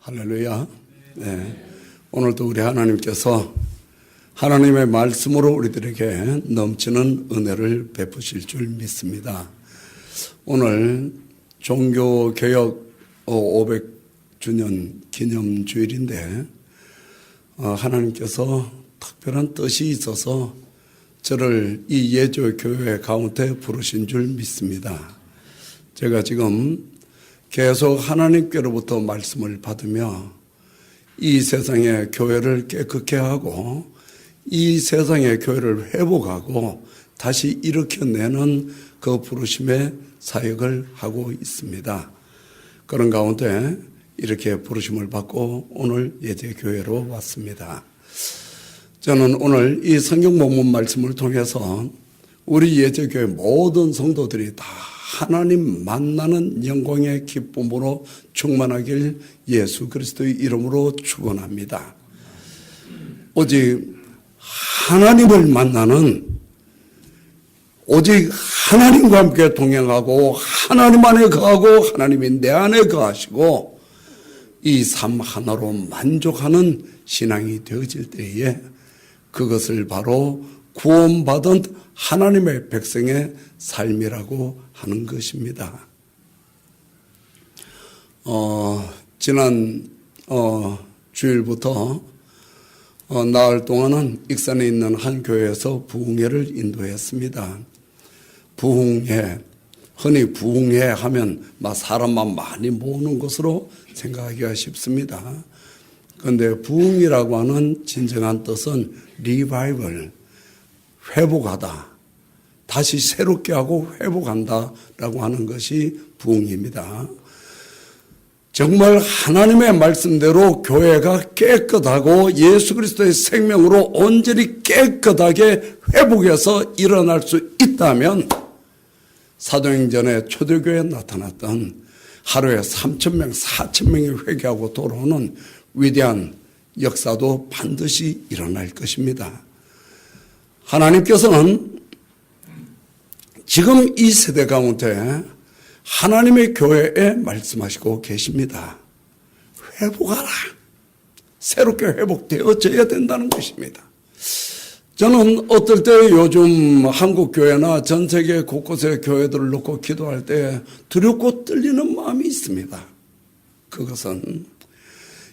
할렐루야. 네. 오늘도 우리 하나님께서 하나님의 말씀으로 우리들에게 넘치는 은혜를 베푸실 줄 믿습니다. 오늘 종교개혁 500주년 기념주일인데 하나님께서 특별한 뜻이 있어서 저를 이 예조교회 가운데 부르신 줄 믿습니다. 제가 지금 계속 하나님께로부터 말씀을 받으며 이 세상의 교회를 깨끗게 하고 이 세상의 교회를 회복하고 다시 일으켜내는 그 부르심의 사역을 하고 있습니다. 그런 가운데 이렇게 부르심을 받고 오늘 예제교회로 왔습니다. 저는 오늘 이 성경 본문 말씀을 통해서 우리 예제교회 모든 성도들이 다 하나님 만나는 영광의 기쁨으로 충만하길 예수 그리스도의 이름으로 축원합니다. 오직 하나님을 만나는, 오직 하나님과 함께 동행하고 하나님 안에 거하고 하나님이 내 안에 거하시고 이 삶 하나로 만족하는 신앙이 되어질 때에 그것을 바로 구원받은 하나님의 백성의 삶이라고 하는 것입니다. 지난 주일부터 나흘 동안은 익산에 있는 한 교회에서 부흥회를 인도했습니다. 부흥회, 흔히 부흥회 하면 사람만 많이 모으는 것으로 생각하기가 쉽습니다. 그런데 부흥이라고 하는 진정한 뜻은 리바이벌, 회복하다, 다시 새롭게 하고 회복한다라고 하는 것이 부흥입니다. 정말 하나님의 말씀대로 교회가 깨끗하고 예수 그리스도의 생명으로 온전히 깨끗하게 회복해서 일어날 수 있다면 사도행전에 초대교회에 나타났던 하루에 3,000명, 4,000명이 회개하고 돌아오는 위대한 역사도 반드시 일어날 것입니다. 하나님께서는 지금 이 세대 가운데 하나님의 교회에 말씀하시고 계십니다. 회복하라. 새롭게 회복되어져야 된다는 것입니다. 저는 어떨 때 요즘 한국 교회나 전 세계 곳곳의 교회들을 놓고 기도할 때 두렵고 떨리는 마음이 있습니다.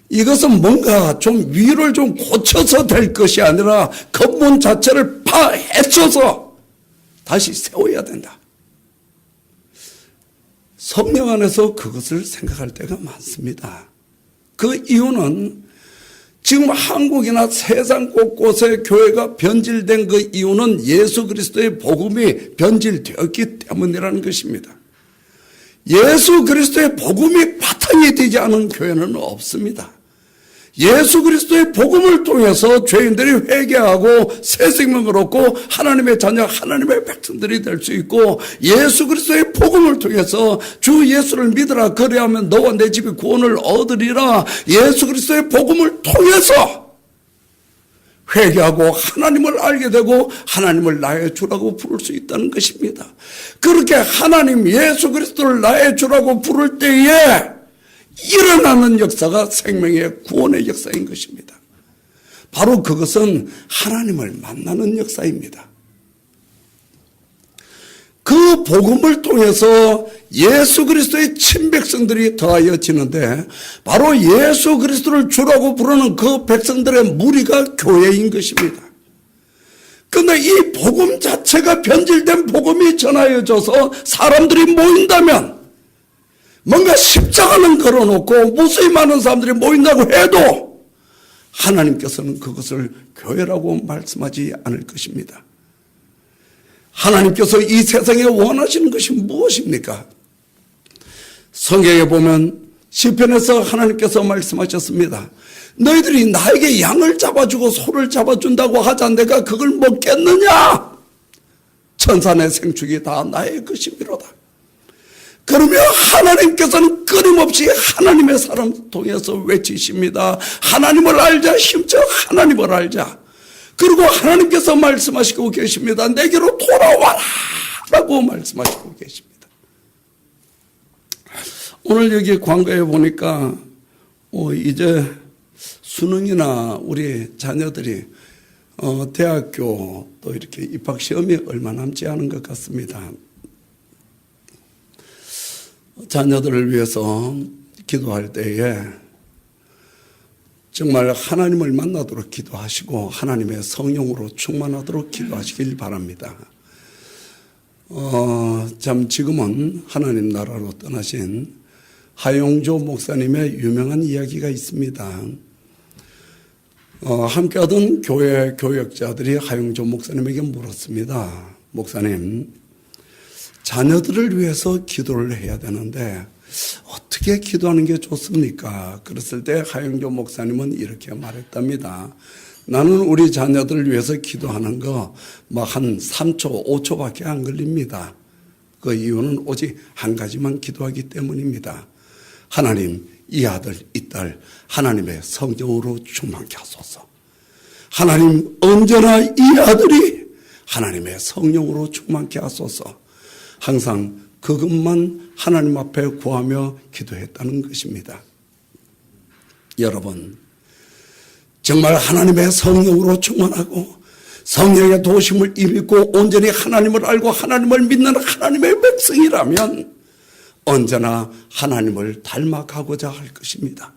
이것은 뭔가 좀 위를 좀 고쳐서 될 것이 아니라 근본 자체를 파헤쳐서 다시 세워야 된다. 성령 안에서 그것을 생각할 때가 많습니다. 그 이유는 지금 한국이나 세상 곳곳에 교회가 변질된 그 이유는 예수 그리스도의 복음이 변질되었기 때문이라는 것입니다. 예수 그리스도의 복음이 바탕이 되지 않은 교회는 없습니다. 예수 그리스도의 복음을 통해서 죄인들이 회개하고 새 생명을 얻고 하나님의 자녀, 하나님의 백성들이 될 수 있고 예수 그리스도의 복음을 통해서 주 예수를 믿으라 그리하면 너와 내 집이 구원을 얻으리라. 예수 그리스도의 복음을 통해서 회개하고 하나님을 알게 되고 하나님을 나의 주라고 부를 수 있다는 것입니다. 그렇게 하나님 예수 그리스도를 나의 주라고 부를 때에 일어나는 역사가 생명의 구원의 역사인 것입니다. 바로 그것은 하나님을 만나는 역사입니다. 그 복음을 통해서 예수 그리스도의 친백성들이 더하여지는데 바로 예수 그리스도를 주라고 부르는 그 백성들의 무리가 교회인 것입니다. 그런데 이 복음 자체가 변질된 복음이 전하여져서 사람들이 모인다면 뭔가 십자가는 걸어놓고 무수히 많은 사람들이 모인다고 해도 하나님께서는 그것을 교회라고 말씀하지 않을 것입니다. 하나님께서 이 세상에 원하시는 것이 무엇입니까? 성경에 보면 시편에서 하나님께서 말씀하셨습니다. 너희들이 나에게 양을 잡아주고 소를 잡아준다고 하자 내가 그걸 먹겠느냐? 천산의 생축이 다 나의 것이미로다. 그러면 하나님께서는 끊임없이 하나님의 사람 통해서 외치십니다. 하나님을 알자, 힘써 하나님을 알자. 그리고 하나님께서 말씀하시고 계십니다. 내게로 돌아와라 라고 말씀하시고 계십니다. 오늘 여기 광고에 보니까 이제 수능이나 우리 자녀들이 대학교 또 이렇게 입학 시험이 얼마 남지 않은 것 같습니다. 자녀들을 위해서 기도할 때에 정말 하나님을 만나도록 기도하시고 하나님의 성령으로 충만하도록 기도하시길 바랍니다. 참 지금은 하나님 나라로 떠나신 하용조 목사님의 유명한 이야기가 있습니다. 함께하던 교회 교역자들이 하용조 목사님에게 물었습니다. 목사님, 자녀들을 위해서 기도를 해야 되는데 어떻게 기도하는 게 좋습니까? 그랬을 때 하용조 목사님은 이렇게 말했답니다. 나는 우리 자녀들을 위해서 기도하는 거 한 3초, 5초밖에 안 걸립니다. 그 이유는 오직 한 가지만 기도하기 때문입니다. 하나님, 이 아들, 이 딸 하나님의 성령으로 충만케 하소서. 하나님, 언제나 이 아들이 하나님의 성령으로 충만케 하소서. 항상 그것만 하나님 앞에 구하며 기도했다는 것입니다. 여러분, 정말 하나님의 성령으로 충만하고 성령의 도심을 입고 온전히 하나님을 알고 하나님을 믿는 하나님의 백성이라면 언제나 하나님을 닮아가고자 할 것입니다.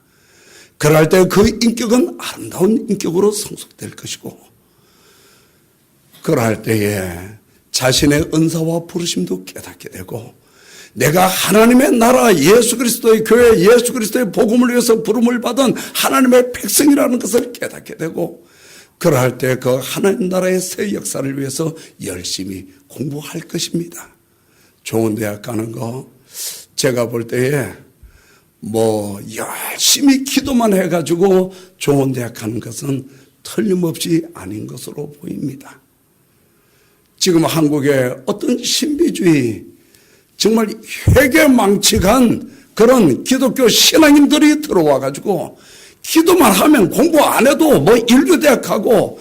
그럴 때 그 인격은 아름다운 인격으로 성숙될 것이고, 그럴 때에 자신의 은사와 부르심도 깨닫게 되고, 내가 하나님의 나라 예수 그리스도의 교회 예수 그리스도의 복음을 위해서 부름을 받은 하나님의 백성이라는 것을 깨닫게 되고, 그럴 때 그 하나님 나라의 새 역사를 위해서 열심히 공부할 것입니다. 좋은 대학 가는 거 제가 볼 때에 열심히 기도만 해가지고 좋은 대학 가는 것은 틀림없이 아닌 것으로 보입니다. 지금 한국에 어떤 신비주의, 정말 회개망측한 그런 기독교 신앙인들이 들어와가지고 기도만 하면 공부 안 해도 인류대학 가고,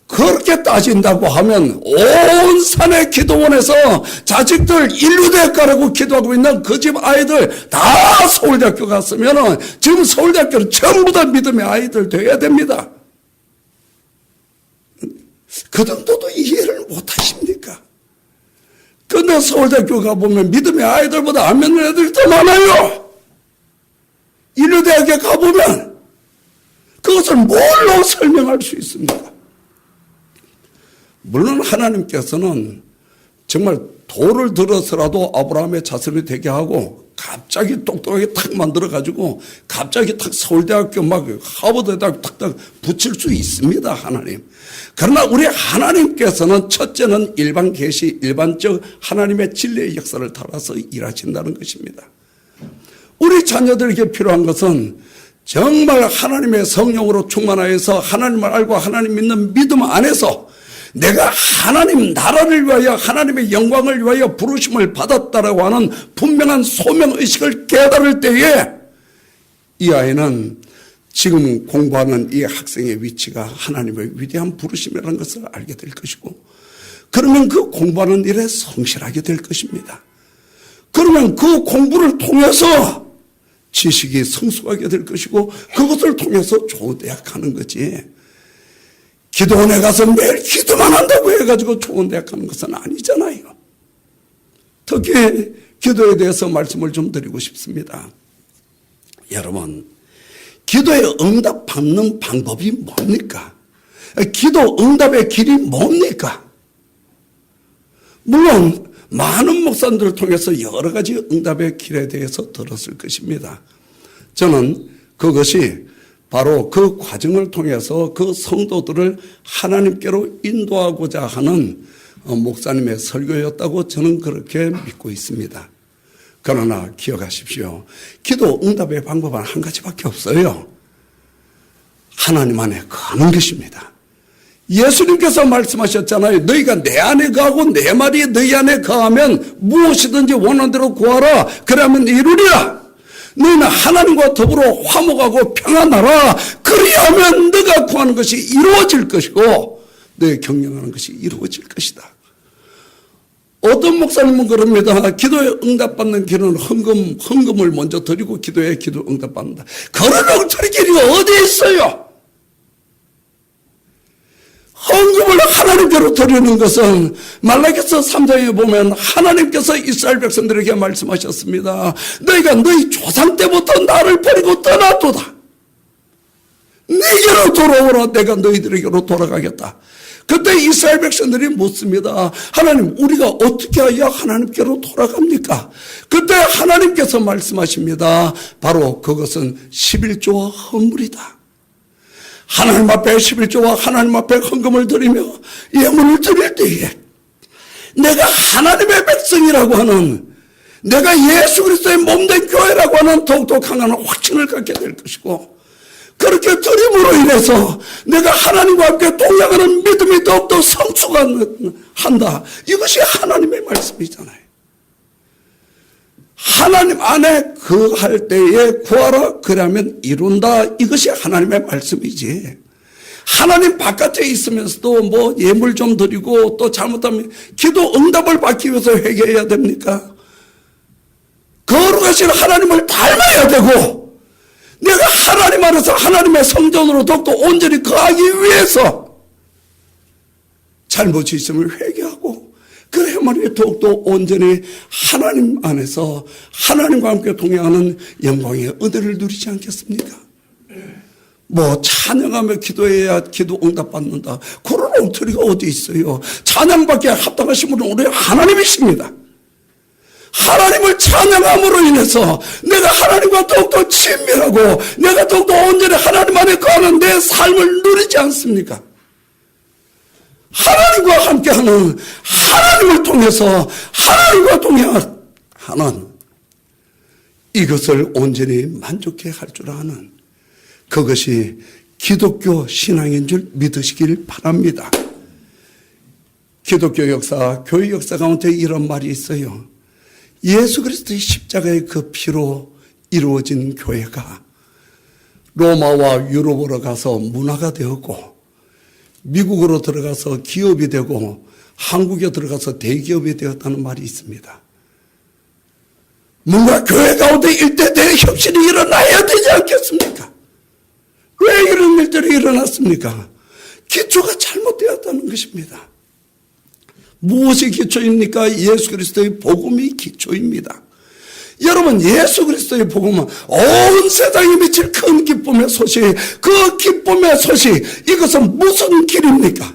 그렇게 따진다고 하면 온 산의 기도원에서 자식들 인류대학 가라고 기도하고 있는 그 집 아이들 다 서울대학교 갔으면 지금 서울대학교는 전부 다 믿음의 아이들 돼야 됩니다. 그 정도도 이해를 못하십니까? 근데 서울대학교 가보면 믿음의 아이들보다 안 믿는 애들이 더 많아요. 인류대학에 가보면 그것을 뭘로 설명할 수 있습니까? 물론 하나님께서는 정말 돌을 들어서라도 아브라함의 자손이 되게 하고 갑자기 똑똑하게 탁 만들어가지고 갑자기 탁 서울대학교 하버드대학교 탁 붙일 수 있습니다, 하나님. 그러나 우리 하나님께서는 첫째는 일반 계시, 일반적 하나님의 진리의 역사를 따라서 일하신다는 것입니다. 우리 자녀들에게 필요한 것은 정말 하나님의 성령으로 충만하여서 하나님을 알고 하나님 믿는 믿음 안에서 내가 하나님 나라를 위하여 하나님의 영광을 위하여 부르심을 받았다라고 하는 분명한 소명의식을 깨달을 때에 이 아이는 지금 공부하는 이 학생의 위치가 하나님의 위대한 부르심이라는 것을 알게 될 것이고, 그러면 그 공부하는 일에 성실하게 될 것입니다. 그러면 그 공부를 통해서 지식이 성숙하게 될 것이고, 그것을 통해서 좋은 대학 가는 거지, 기도원에 가서 매일 기도만 한다고 해가지고 좋은 대학 가는 것은 아니잖아요. 특히 기도에 대해서 말씀을 좀 드리고 싶습니다. 여러분, 기도에 응답 받는 방법이 뭡니까? 기도 응답의 길이 뭡니까? 물론 많은 목사님들을 통해서 여러 가지 응답의 길에 대해서 들었을 것입니다. 저는 그것이 바로 그 과정을 통해서 그 성도들을 하나님께로 인도하고자 하는 목사님의 설교였다고 저는 그렇게 믿고 있습니다. 그러나 기억하십시오. 기도 응답의 방법은 한 가지밖에 없어요. 하나님 안에 거하는 것입니다. 예수님께서 말씀하셨잖아요. 너희가 내 안에 거하고 내 말이 너희 안에 거하면 무엇이든지 원하는 대로 구하라. 그러면 이루리라. 너희는 하나님과 더불어 화목하고 평안하라. 그리하면 너가 구하는 것이 이루어질 것이고 너희 경영하는 것이 이루어질 것이다. 어떤 목사님은 그럽니다. 기도에 응답받는 길은 헌금을 먼저 드리고 기도에 기도 응답받는다. 그런 엉터리 길이 어디 있어요? 헌금을 하나님께로 드리는 것은 말라기서 3장에 보면 하나님께서 이스라엘 백성들에게 말씀하셨습니다. 너희가 너희 조상 때부터 나를 버리고 떠났도다. 내게로 돌아오라. 내가 너희들에게로 돌아가겠다. 그때 이스라엘 백성들이 묻습니다. 하나님, 우리가 어떻게 해야 하나님께로 돌아갑니까? 그때 하나님께서 말씀하십니다. 바로 그것은 11조와 헌물이다. 하나님 앞에 11조와 하나님 앞에 헌금을 드리며 예물을 드릴 때에 내가 하나님의 백성이라고 하는, 내가 예수 그리스도의 몸된 교회라고 하는 더욱더 강한 확신을 갖게 될 것이고, 그렇게 드림으로 인해서 내가 하나님과 함께 동행하는 믿음이 더욱더 성숙한다. 이것이 하나님의 말씀이잖아요. 하나님 안에 거할 때에 구하라 그러면 이룬다. 이것이 하나님의 말씀이지. 하나님 바깥에 있으면서도 뭐 예물 좀 드리고 또 잘못하면 기도 응답을 받기 위해서 회개해야 됩니까? 거룩하신 하나님을 닮아야 되고, 내가 하나님 안에서 하나님의 성전으로 더욱더 온전히 거하기 위해서 잘못이 있으면 회개하고, 그래야만 더욱더 온전히 하나님 안에서 하나님과 함께 동행하는 영광의 은혜를 누리지 않겠습니까? 뭐 찬양하며 기도해야 기도 응답받는다. 그런 엉터리가 어디 있어요? 찬양받기에 합당하신 분은 우리 하나님이십니다. 하나님을 찬양함으로 인해서 내가 하나님과 더욱더 친밀하고 내가 더욱더 온전히 하나님 안에 거하는 내 삶을 누리지 않습니까? 하나님과 함께하는, 하나님을 통해서 하나님과 동행하는, 이것을 온전히 만족해 할 줄 아는, 그것이 기독교 신앙인 줄 믿으시길 바랍니다. 기독교 역사, 교회 역사 가운데 이런 말이 있어요. 예수 그리스도의 십자가의 그 피로 이루어진 교회가 로마와 유럽으로 가서 문화가 되었고, 미국으로 들어가서 기업이 되고, 한국에 들어가서 대기업이 되었다는 말이 있습니다. 뭔가 교회 가운데 일대 대혁신이 일어나야 되지 않겠습니까? 왜 이런 일들이 일어났습니까? 기초가 잘못되었다는 것입니다. 무엇이 기초입니까? 예수 그리스도의 복음이 기초입니다. 여러분, 예수 그리스도의 복음은 온 세상에 미칠 큰 기쁨의 소식, 그 기쁨의 소식, 이것은 무슨 길입니까?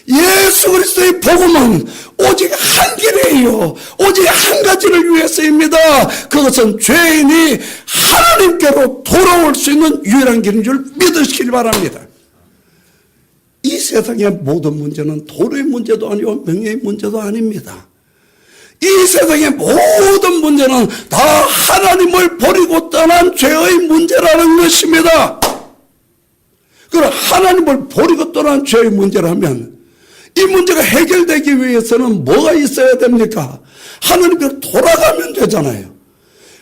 예수 그리스도의 복음은 오직 한 길이에요. 오직 한 가지를 위해서입니다. 그것은 죄인이 하나님께로 돌아올 수 있는 유일한 길인 줄 믿으시길 바랍니다. 이 세상의 모든 문제는 도로의 문제도 아니고 명예의 문제도 아닙니다. 이 세상의 모든 문제는 다 하나님을 버리고 떠난 죄의 문제라는 것입니다. 그럼 하나님을 버리고 떠난 죄의 문제라면 이 문제가 해결되기 위해서는 뭐가 있어야 됩니까? 하나님께로 돌아가면 되잖아요.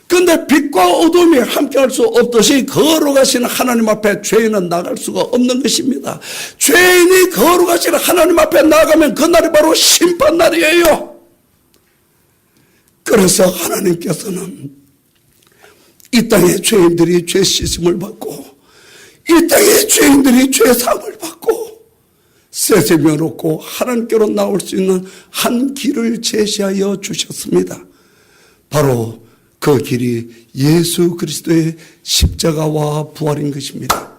그런데 빛과 어둠이 함께할 수 없듯이 거룩하신 하나님 앞에 죄인은 나갈 수가 없는 것입니다. 죄인이 거룩하신 하나님 앞에 나가면 그날이 바로 심판날이에요. 그래서 하나님께서는 이 땅의 죄인들이 죄 씻음을 받고, 이 땅의 죄인들이 죄 사함을 받고 새 생명을 얻고 하나님께로 나올 수 있는 한 길을 제시하여 주셨습니다. 바로 그 길이 예수 그리스도의 십자가와 부활인 것입니다.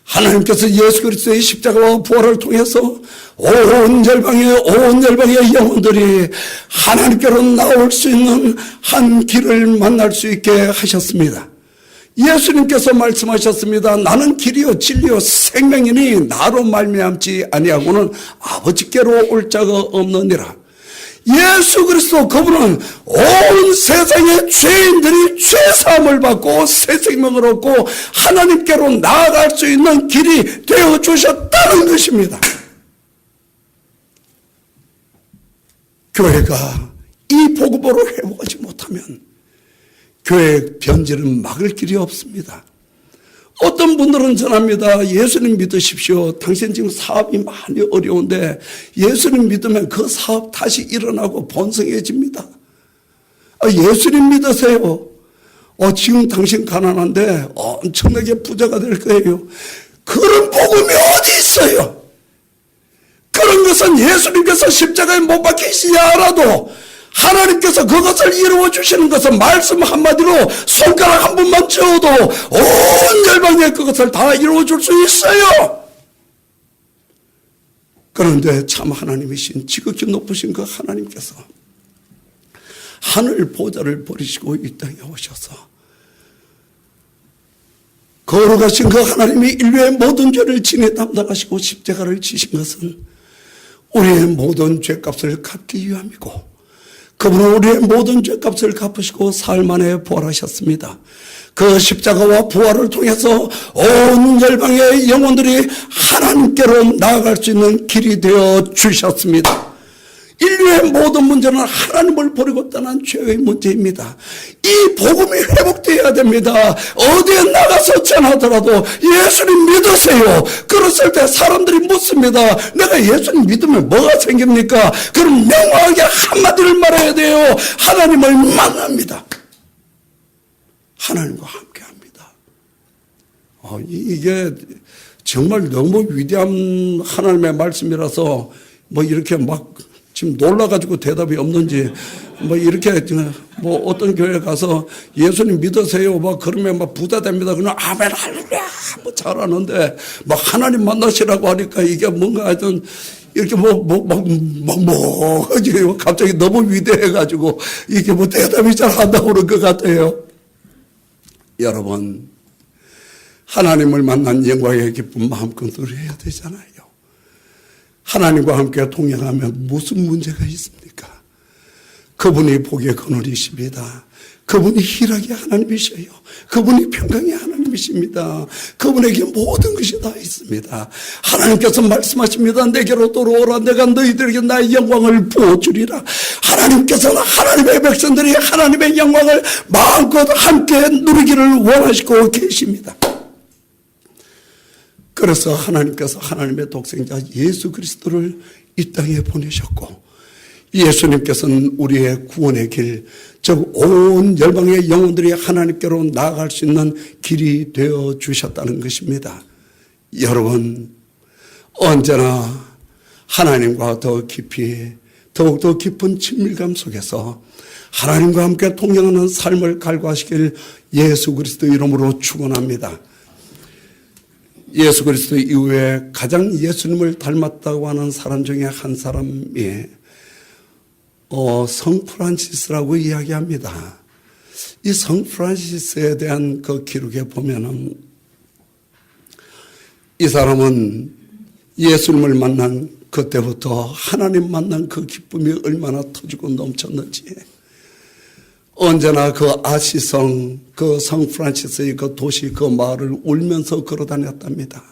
하나님께서 예수 그리스도의 십자가와 부활을 통해서 온 열방의 영혼들이 하나님께로 나올 수 있는 한 길을 만날 수 있게 하셨습니다. 예수님께서 말씀하셨습니다. 나는 길이요 진리요 생명이니 나로 말미암지 아니하고는 아버지께로 올 자가 없느니라. 예수 그리스도 그분은 온 세상의 죄인들이 죄사함을 받고 새 생명을 얻고 하나님께로 나아갈 수 있는 길이 되어주셨다는 것입니다. 교회가 이 복음으로 회복하지 못하면 교회의 변질은 막을 길이 없습니다. 어떤 분들은 전합니다. 예수님 믿으십시오. 당신 지금 사업이 많이 어려운데 예수님 믿으면 그 사업 다시 일어나고 번성해집니다. 예수님 믿으세요. 지금 당신 가난한데 엄청나게 부자가 될 거예요. 그런 복음이 어디 있어요? 그런 것은 예수님께서 십자가에 못 박히시지 않아도 하나님께서 그것을 이루어 주시는 것은 말씀 한마디로 손가락 한 번만 쥐어도 온 열방에 그것을 다 이루어 줄 수 있어요. 그런데 참 하나님이신 지극히 높으신 그 하나님께서 하늘 보좌를 버리시고 이 땅에 오셔서 거룩하신 그 하나님이 인류의 모든 죄를 진에 담당하시고 십자가를 지신 것은 우리의 모든 죄값을 갚기 위함이고, 그분은 우리의 모든 죄값을 갚으시고 사흘 만에 부활하셨습니다. 그 십자가와 부활을 통해서 온 열방의 영혼들이 하나님께로 나아갈 수 있는 길이 되어 주셨습니다. 인류의 모든 문제는 하나님을 버리고 떠난 죄의 문제입니다. 이 복음이 회복되어야 됩니다. 어디에 나가서 전하더라도 예수님 믿으세요. 그랬을 때 사람들이 묻습니다. 내가 예수님 믿으면 뭐가 생깁니까? 그럼 명확하게 한마디를 말해야 돼요. 하나님을 만납니다. 하나님과 함께합니다. 이게 정말 너무 위대한 하나님의 말씀이라서 이렇게 막 지금 놀라가지고 대답이 없는지, 이렇게, 어떤 교회 가서 예수님 믿으세요. 그러면 부자 됩니다. 그러면 아멘, 할렐루야. 잘하는데, 하나님 만나시라고 하니까 이게 뭔가 하여튼, 이렇게 갑자기 너무 위대해가지고, 이게 대답이 잘 안 나오는 것 같아요. 여러분, 하나님을 만난 영광의 기쁨 마음껏 누려야 되잖아요. 하나님과 함께 동행하면 무슨 문제가 있습니까? 그분이 복의 그늘이십니다. 그분이 희락의 하나님이셔요. 그분이 평강의 하나님이십니다. 그분에게 모든 것이 다 있습니다. 하나님께서 말씀하십니다. 내게로 돌아오라. 내가 너희들에게 나의 영광을 부어주리라. 하나님께서는 하나님의 백성들이 하나님의 영광을 마음껏 함께 누리기를 원하시고 계십니다. 그래서 하나님께서 하나님의 독생자 예수 그리스도를 이 땅에 보내셨고, 예수님께서는 우리의 구원의 길, 즉 온 열방의 영혼들이 하나님께로 나아갈 수 있는 길이 되어 주셨다는 것입니다. 여러분, 언제나 하나님과 더 깊이, 더욱더 깊은 친밀감 속에서 하나님과 함께 동행하는 삶을 갈구하시길 예수 그리스도 이름으로 축원합니다. 예수 그리스도 이후에 가장 예수님을 닮았다고 하는 사람 중에 한 사람이 성 프란시스라고 이야기합니다. 이 성 프란시스에 대한 그 기록에 보면은 이 사람은 예수님을 만난 그때부터 하나님 만난 그 기쁨이 얼마나 터지고 넘쳤는지, 언제나 그 아시성, 그 성 프란시스의 그 도시, 그 마을을 울면서 걸어 다녔답니다.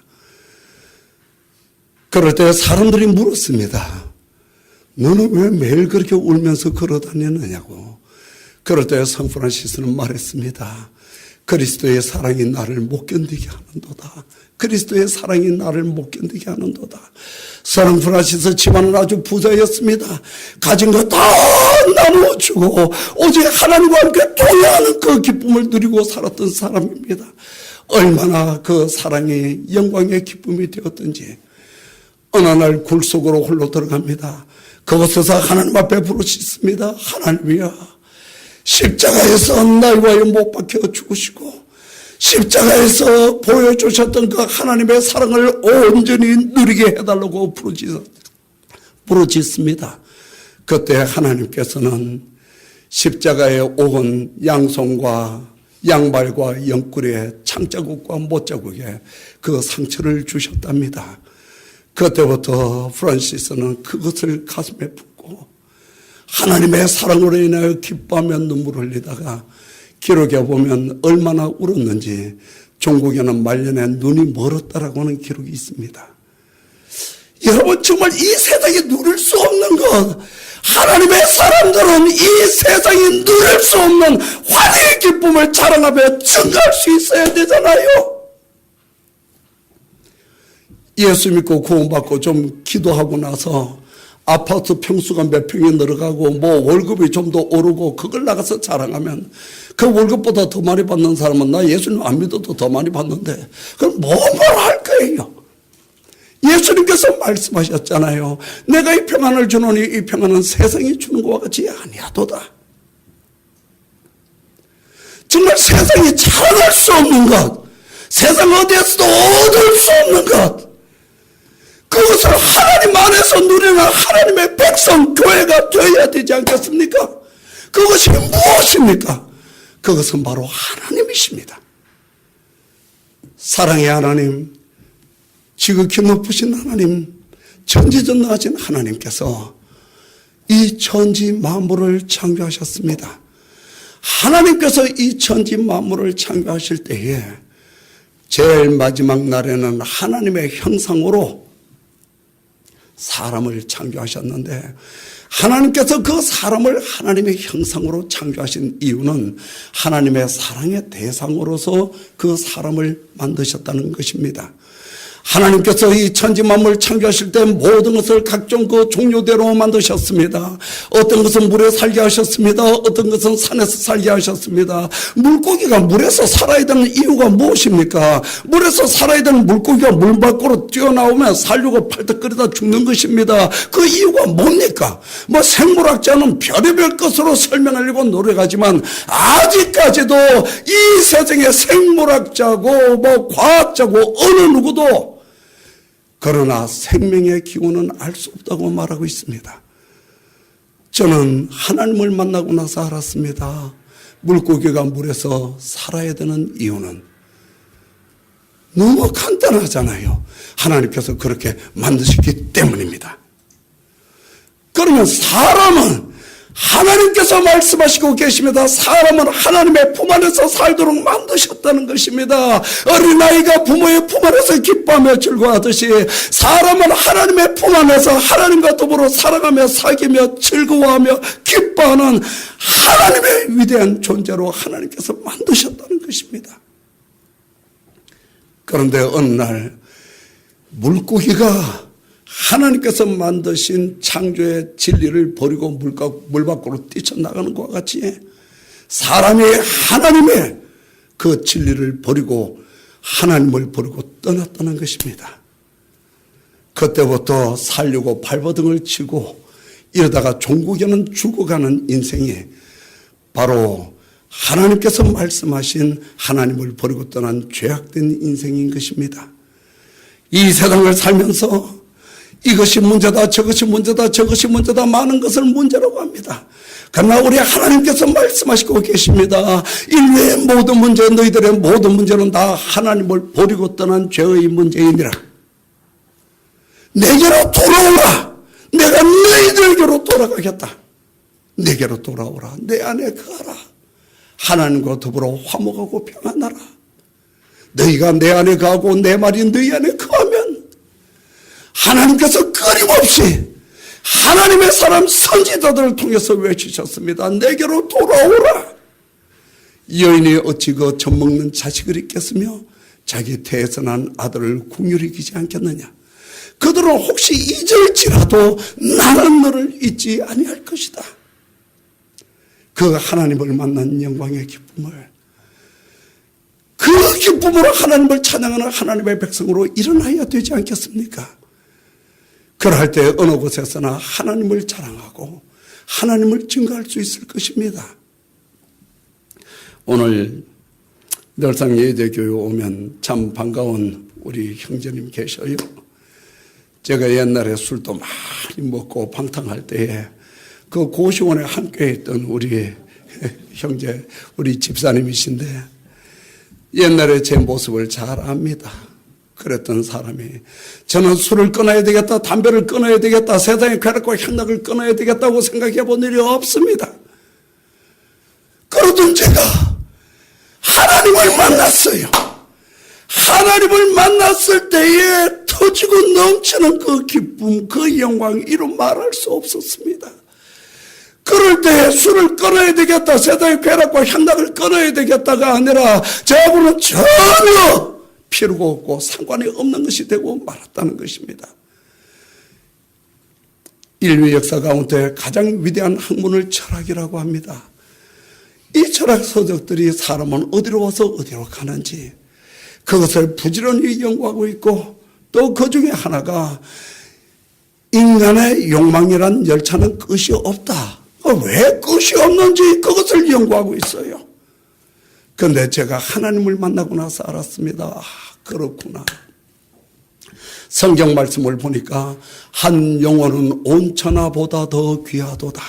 그럴 때 사람들이 물었습니다. 너는 왜 매일 그렇게 울면서 걸어 다녔느냐고. 그럴 때 성 프란시스는 말했습니다. 그리스도의 사랑이 나를 못 견디게 하는도다. 그리스도의 사랑이 나를 못 견디게 하는도다. 성 프란시스 집안은 아주 부자였습니다. 가진 거 다 나누어주고 오직 하나님과 함께 동행하는 그 기쁨을 누리고 살았던 사람입니다. 얼마나 그 사랑이 영광의 기쁨이 되었던지 어느 날 굴 속으로 홀로 들어갑니다. 그곳에서 하나님 앞에 부르짖습니다. 하나님이여, 십자가에서 나를 위하여 못 박혀 죽으시고 십자가에서 보여주셨던 그 하나님의 사랑을 온전히 누리게 해달라고 부르짖습니다. 그때 하나님께서는 십자가에 온 양손과 양발과 옆구리에 창자국과 못자국에 그 상처를 주셨답니다. 그때부터 프란시스는 그것을 가슴에 품고 하나님의 사랑으로 인하여 기뻐하며 눈물을 흘리다가 기록에 보면 얼마나 울었는지 종국에는 말년에 눈이 멀었다라고 하는 기록이 있습니다. 여러분, 정말 이 세상에 누릴 수 없는 것, 하나님의 사람들은 이 세상에 누릴 수 없는 환희의 기쁨을 자랑하며 증가할 수 있어야 되잖아요. 예수 믿고 구원받고 좀 기도하고 나서 아파트 평수가 몇 평이 늘어가고 뭐 월급이 좀 더 오르고 그걸 나가서 자랑하면 그 월급보다 더 많이 받는 사람은 나 예수님 안 믿어도 더 많이 받는데 그럼 뭘 할 거예요? 예수님께서 말씀하셨잖아요. 내가 이 평안을 주노니 이 평안은 세상이 주는 것과 같이 아니하도다. 정말 세상이 자랑할 수 없는 것, 세상 어디에서도 얻을 수 없는 것, 그것을 하나님 안에서 누리는 하나님의 백성 교회가 되어야 되지 않겠습니까? 그것이 무엇입니까? 그것은 바로 하나님이십니다. 사랑의 하나님, 지극히 높으신 하나님, 전지전능하신 하나님께서 이 천지 만물을 창조하셨습니다. 하나님께서 이 천지 만물을 창조하실 때에 제일 마지막 날에는 하나님의 형상으로 사람을 창조하셨는데 하나님께서 그 사람을 하나님의 형상으로 창조하신 이유는 하나님의 사랑의 대상으로서 그 사람을 만드셨다는 것입니다. 하나님께서 이 천지 만물 창조하실 때 모든 것을 각종 그 종류대로 만드셨습니다. 어떤 것은 물에 살게 하셨습니다. 어떤 것은 산에서 살게 하셨습니다. 물고기가 물에서 살아야 되는 이유가 무엇입니까? 물에서 살아야 되는 물고기가 물 밖으로 뛰어나오면 살려고 팔떡거리다 죽는 것입니다. 그 이유가 뭡니까? 뭐 생물학자는 별의별 것으로 설명하려고 노력하지만 아직까지도 이 세상에 생물학자고 뭐 과학자고 어느 누구도 그러나 생명의 기원은 알 수 없다고 말하고 있습니다. 저는 하나님을 만나고 나서 알았습니다. 물고기가 물에서 살아야 되는 이유는 너무 간단하잖아요. 하나님께서 그렇게 만드셨기 때문입니다. 그러면 사람은 하나님께서 말씀하시고 계십니다. 사람은 하나님의 품 안에서 살도록 만드셨다는 것입니다. 어린아이가 부모의 품 안에서 기뻐하며 즐거워하듯이 사람은 하나님의 품 안에서 하나님과 더불어 살아가며 사귀며 즐거워하며 기뻐하는 하나님의 위대한 존재로 하나님께서 만드셨다는 것입니다. 그런데 어느 날 물고기가 하나님께서 만드신 창조의 진리를 버리고 물 밖으로 뛰쳐나가는 것과 같이 사람이 하나님의 그 진리를 버리고 하나님을 버리고 떠났다는 것입니다. 그때부터 살려고 발버둥을 치고 이러다가 종국에는 죽어가는 인생이 바로 하나님께서 말씀하신 하나님을 버리고 떠난 죄악된 인생인 것입니다. 이 세상을 살면서 이것이 문제다, 저것이 문제다, 저것이 문제다, 많은 것을 문제라고 합니다. 그러나 우리 하나님께서 말씀하시고 계십니다. 인류의 모든 문제, 너희들의 모든 문제는 다 하나님을 버리고 떠난 죄의 문제이니라. 내게로 돌아오라. 내가 너희들에게로 돌아가겠다. 내게로 돌아오라. 내 안에 거하라. 하나님과 더불어 화목하고 평안하라. 너희가 내 안에 거하고 내 말이 너희 안에 거하면 하나님께서 끊임없이 하나님의 사람 선지자들을 통해서 외치셨습니다. 내게로 돌아오라. 여인이 어찌 그 젖먹는 자식을 잊겠으며 자기 태에서 난 아들을 궁휼히 여기지 않겠느냐. 그들은 혹시 잊을지라도 나는 너를 잊지 아니할 것이다. 그 하나님을 만난 영광의 기쁨을, 그 기쁨으로 하나님을 찬양하는 하나님의 백성으로 일어나야 되지 않겠습니까? 그럴 때 어느 곳에서나 하나님을 자랑하고 하나님을 증거할 수 있을 것입니다. 오늘 늘상 예배교회 오면 참 반가운 우리 형제님 계셔요. 제가 옛날에 술도 많이 먹고 방탕할 때에 그 고시원에 함께 했던 우리 형제, 우리 집사님이신데 옛날에 제 모습을 잘 압니다. 그랬던 사람이 저는 술을 끊어야 되겠다, 담배를 끊어야 되겠다, 세상의 쾌락과 향락을 끊어야 되겠다고 생각해 본 일이 없습니다. 그러던 제가 하나님을 만났어요. 하나님을 만났을 때에 터지고 넘치는 그 기쁨, 그 영광, 이루 말할 수 없었습니다. 그럴 때 술을 끊어야 되겠다, 세상의 쾌락과 향락을 끊어야 되겠다가 아니라 저하고는 전혀 필요가 없고 상관이 없는 것이 되고 말았다는 것입니다. 인류 역사 가운데 가장 위대한 학문을 철학이라고 합니다. 이 철학 서적들이 사람은 어디로 와서 어디로 가는지 그것을 부지런히 연구하고 있고, 또 그 중에 하나가 인간의 욕망이란 열차는 끝이 없다. 왜 끝이 없는지 그것을 연구하고 있어요. 그런데 제가 하나님을 만나고 나서 알았습니다. 그렇구나. 성경 말씀을 보니까 한 영혼은 온 천하보다 더 귀하도다.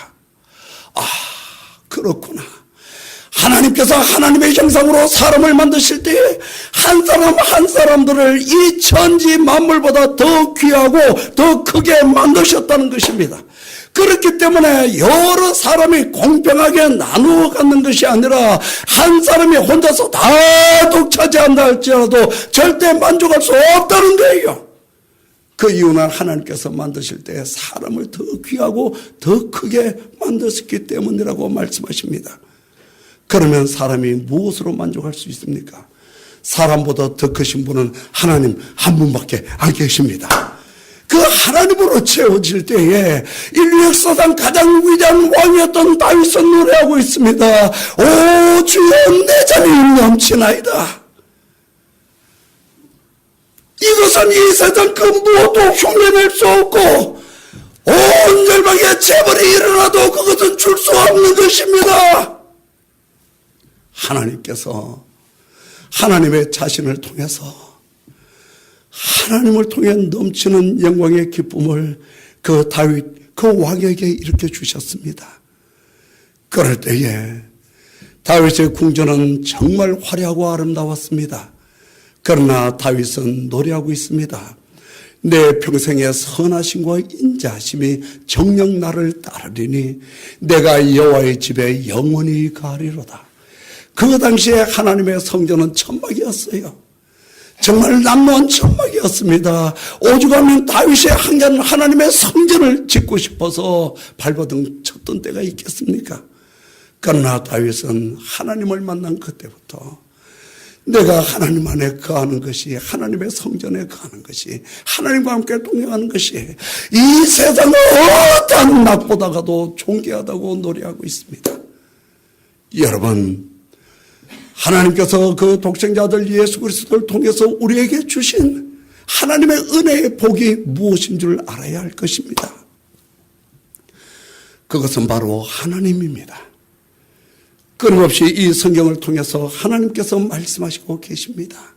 그렇구나. 하나님께서 하나님의 형상으로 사람을 만드실 때 한 사람 한 사람들을 이 천지 만물보다 더 귀하고 더 크게 만드셨다는 것입니다. 그렇기 때문에 여러 사람이 공평하게 나누어 갖는 것이 아니라 한 사람이 혼자서 다 독차지한다 할지라도 절대 만족할 수 없다는 거예요. 그 이유는 하나님께서 만드실 때 사람을 더 귀하고 더 크게 만드셨기 때문이라고 말씀하십니다. 그러면 사람이 무엇으로 만족할 수 있습니까? 사람보다 더 크신 분은 하나님 한 분밖에 안 계십니다. 그 하나님으로 채워질 때에 인류 역사상 가장 위대한 왕이었던 다윗은 노래하고 있습니다. 오 주여 내 잔이 넘치나이다. 이것은 이 세상 그 무엇도 흉내낼 수 없고 온 열방에 재벌이 일어나도 그것은 줄 수 없는 것입니다. 하나님께서 하나님의 자신을 통해서 하나님을 통해 넘치는 영광의 기쁨을 그 다윗 그 왕에게 이렇게 주셨습니다. 그럴 때에 다윗의 궁전은 정말 화려하고 아름다웠습니다. 그러나 다윗은 노래하고 있습니다. 내 평생의 선하심과 인자하심이 정녕 나를 따르리니 내가 여호와의 집에 영원히 가리로다. 그 당시에 하나님의 성전은 천막이었어요. 정말 남루한 천막이었습니다. 오죽하면 다윗이 하나님의 성전을 짓고 싶어서 발버둥 쳤던 때가 있겠습니까? 그러나 다윗은 하나님을 만난 그때부터 내가 하나님 안에 거하는 것이, 하나님의 성전에 거하는 것이, 하나님과 함께 동행하는 것이 이 세상의 어떤 낙보다가도 존귀하다고 노래하고 있습니다. 여러분, 하나님께서 그 독생자 아들 예수 그리스도를 통해서 우리에게 주신 하나님의 은혜의 복이 무엇인 줄 알아야 할 것입니다. 그것은 바로 하나님입니다. 끊임없이 이 성경을 통해서 하나님께서 말씀하시고 계십니다.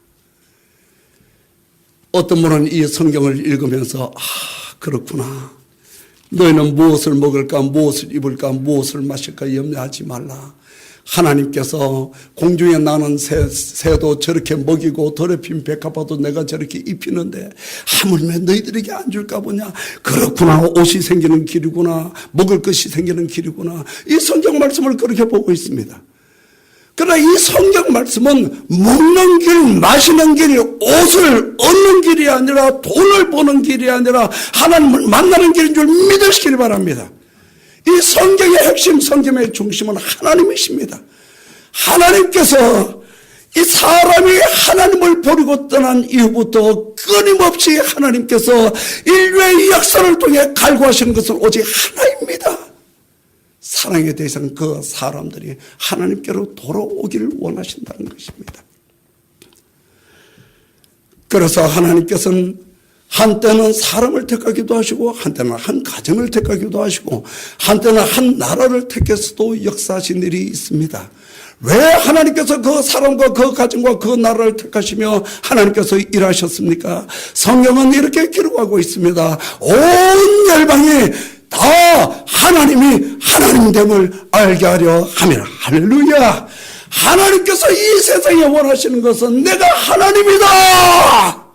어떤 분은 이 성경을 읽으면서 그렇구나. 너희는 무엇을 먹을까, 무엇을 입을까, 무엇을 마실까 염려하지 말라. 하나님께서 공중에 나는 새도 저렇게 먹이고 더럽힌 백합화도 내가 저렇게 입히는데 하물며 너희들에게 안 줄까 보냐. 그렇구나. 옷이 생기는 길이구나. 먹을 것이 생기는 길이구나. 이 성경 말씀을 그렇게 보고 있습니다. 그러나 이 성경 말씀은 먹는 길, 마시는 길, 옷을 얻는 길이 아니라 돈을 버는 길이 아니라 하나님을 만나는 길인 줄 믿으시길 바랍니다. 이 성경의 핵심, 성경의 중심은 하나님이십니다. 하나님께서 이 사람이 하나님을 버리고 떠난 이후부터 끊임없이 하나님께서 인류의 역사를 통해 갈구하시는 것은 오직 하나입니다. 사랑의 대상 그 사람들이 하나님께로 돌아오기를 원하신다는 것입니다. 그래서 하나님께서는 한때는 사람을 택하기도 하시고 한때는 한 가정을 택하기도 하시고 한때는 한 나라를 택해서도 역사하신 일이 있습니다. 왜 하나님께서 그 사람과 그 가정과 그 나라를 택하시며 하나님께서 일하셨습니까? 성경은 이렇게 기록하고 있습니다. 온 열방이 다 하나님이 하나님됨을 알게 하려 함이라. 할렐루야. 하나님께서 이 세상에 원하시는 것은 내가 하나님이다.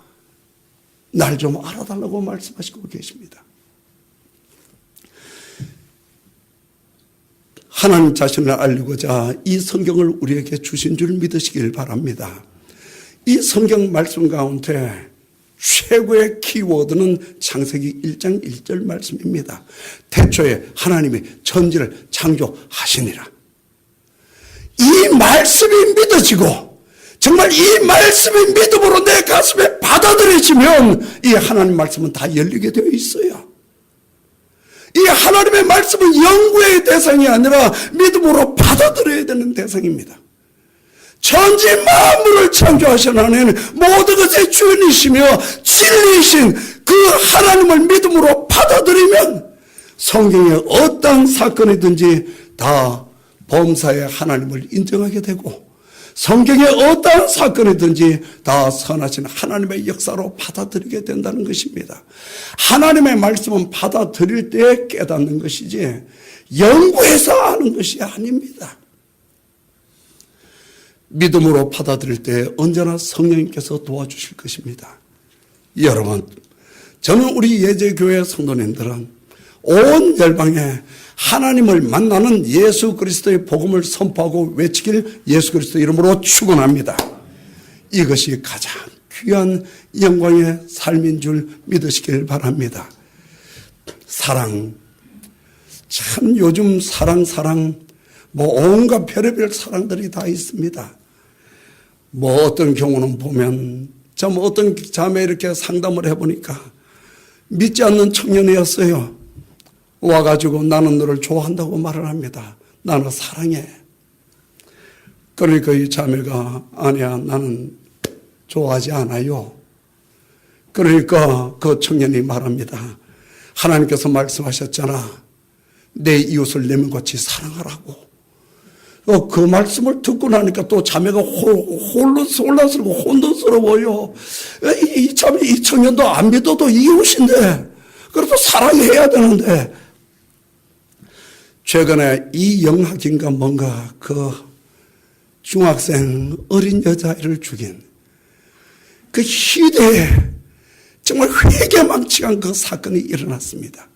날 좀 알아달라고 말씀하시고 계십니다. 하나님 자신을 알리고자 이 성경을 우리에게 주신 줄 믿으시길 바랍니다. 이 성경 말씀 가운데 최고의 키워드는 창세기 1장 1절 말씀입니다. 태초에 하나님이 천지를 창조하시니라. 이 말씀이 믿어지고 정말 이 말씀이 믿음으로 내 가슴에 받아들여지면 이 하나님 말씀은 다 열리게 되어 있어요. 이 하나님의 말씀은 연구의 대상이 아니라 믿음으로 받아들여야 되는 대상입니다. 천지 만물을 창조하신 하나님, 모든 것의 주인이시며 진리이신 그 하나님을 믿음으로 받아들이면 성경의 어떠한 사건이든지 다 범사의 하나님을 인정하게 되고, 성경의 어떠한 사건이든지 다 선하신 하나님의 역사로 받아들이게 된다는 것입니다. 하나님의 말씀은 받아들일 때 깨닫는 것이지 연구해서 아는 것이 아닙니다. 믿음으로 받아들일 때 언제나 성령님께서 도와주실 것입니다. 여러분, 저는 우리 예제교회 성도님들은 온 열방에 하나님을 만나는 예수 그리스도의 복음을 선포하고 외치길 예수 그리스도 이름으로 축원합니다. 이것이 가장 귀한 영광의 삶인 줄 믿으시길 바랍니다. 사랑, 참 요즘 사랑 온갖 별의별 사랑들이 다 있습니다. 어떤 경우는 보면 어떤 자매 이렇게 상담을 해보니까 믿지 않는 청년이었어요. 와가지고 나는 너를 좋아한다고 말을 합니다. 나는 사랑해. 그러니까 이 자매가 아니야, 나는 좋아하지 않아요. 그러니까 그 청년이 말합니다. 하나님께서 말씀하셨잖아. 내 이웃을 내 몸같이 사랑하라고. 그 말씀을 듣고 나니까 또 자매가 혼란스럽고 혼돈스러워요. 이 청년도 안 믿어도 이웃인데, 그래도 사랑해야 되는데. 최근에 이 영학인가 뭔가 그 중학생 어린 여자아이를 죽인 그 희대에 정말 회개망측한 그 사건이 일어났습니다.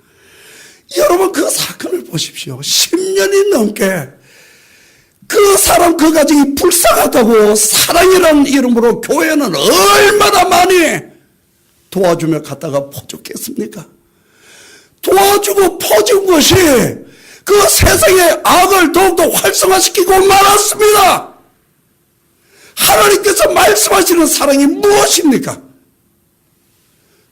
여러분, 그 사건을 보십시오. 10년이 넘게 그 사람 그 가정이 불쌍하다고 사랑이라는 이름으로 교회는 얼마나 많이 도와주며 갔다가 포죽했습니까? 도와주고 퍼준 것이 그 세상의 악을 더욱더 활성화시키고 말았습니다. 하나님께서 말씀하시는 사랑이 무엇입니까?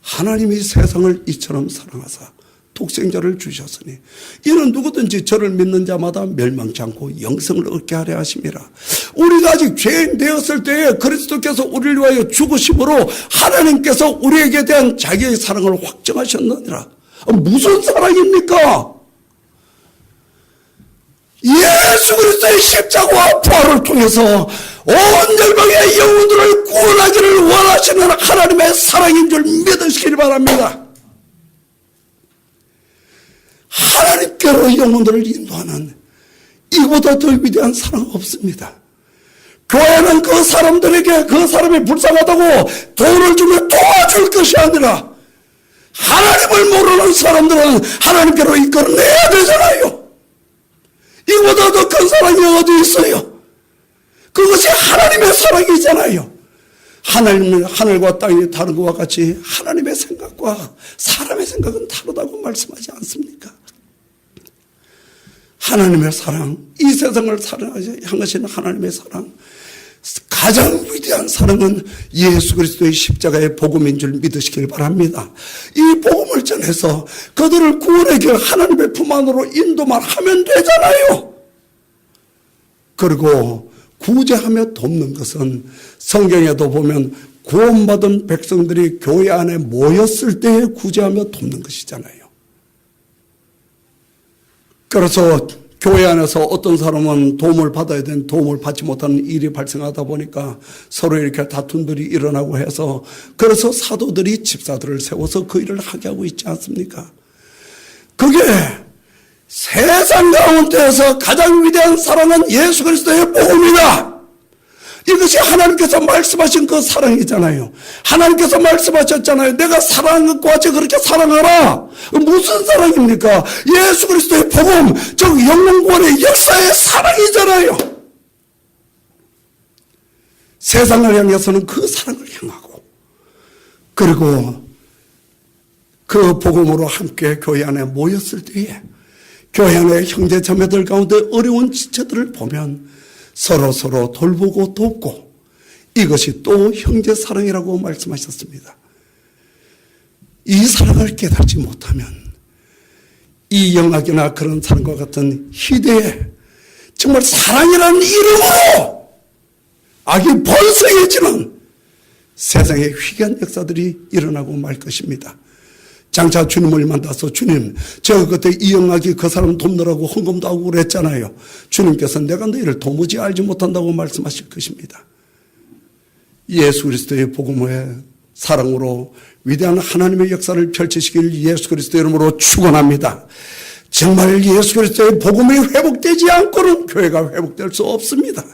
하나님이 세상을 이처럼 사랑하사 독생자를 주셨으니 이는 누구든지 저를 믿는 자마다 멸망치 않고 영생을 얻게 하려 하심이라. 우리가 아직 죄인 되었을 때에 그리스도께서 우리를 위하여 죽으심으로 하나님께서 우리에게 대한 자기의 사랑을 확정하셨느니라. 무슨 사랑입니까? 예수 그리스도의 십자가와 부활을 통해서 온 열방의 영혼들을 구원하기를 원하시는 하나님의 사랑인 줄 믿으시길 바랍니다. 하나님께로 영혼들을 인도하는 이보다 더 위대한 사랑 없습니다. 교회는 그 사람들에게 그 사람이 불쌍하다고 돈을 주면 도와줄 것이 아니라 하나님을 모르는 사람들은 하나님께로 이끌어내야 되잖아요. 이보다 더 큰 사랑이 어디 있어요? 그것이 하나님의 사랑이잖아요. 하늘과 땅이 다른 것과 같이 하나님의 생각과 사람의 생각은 다르다고 말씀하지 않습니까? 하나님의 사랑, 이 세상을 향하시는 하나님의 사랑, 가장 위대한 사랑은 예수 그리스도의 십자가의 복음인 줄 믿으시길 바랍니다. 이 복음을 전해서 그들을 구원하게 하나님의 품 안으로 인도만 하면 되잖아요. 그리고 구제하며 돕는 것은 성경에도 보면 구원받은 백성들이 교회 안에 모였을 때에 구제하며 돕는 것이잖아요. 그래서 교회 안에서 어떤 사람은 도움을 받아야 되는 도움을 받지 못하는 일이 발생하다 보니까 서로 이렇게 다툼들이 일어나고 해서 그래서 사도들이 집사들을 세워서 그 일을 하게 하고 있지 않습니까? 그게 세상 가운데에서 가장 위대한 사랑은 예수 그리스도의 복음이다. 이것이 하나님께서 말씀하신 그 사랑이잖아요. 하나님께서 말씀하셨잖아요. 내가 사랑하는 것과 같이 그렇게 사랑하라. 무슨 사랑입니까? 예수 그리스도의 복음, 즉 영혼구원의 역사의 사랑이잖아요. 세상을 향해서는 그 사랑을 향하고, 그리고 그 복음으로 함께 교회 안에 모였을 때에 교회 안에 형제 자매들 가운데 어려운 지체들을 보면 서로 돌보고 돕고 이것이 또 형제 사랑이라고 말씀하셨습니다. 이 사랑을 깨닫지 못하면 이 영악이나 그런 사랑과 같은 희대에 정말 사랑이라는 이름으로 악이 번성해지는 세상의 희귀한 역사들이 일어나고 말 것입니다. 장차 주님을 만나서 주님, 저 그때 이 영악이 그 사람 돕느라고 헌금도 하고 그랬잖아요. 주님께서 내가 너희를 도무지 알지 못한다고 말씀하실 것입니다. 예수 그리스도의 복음의 사랑으로 위대한 하나님의 역사를 펼치시길 예수 그리스도 이름으로 축원합니다. 정말 예수 그리스도의 복음이 회복되지 않고는 교회가 회복될 수 없습니다.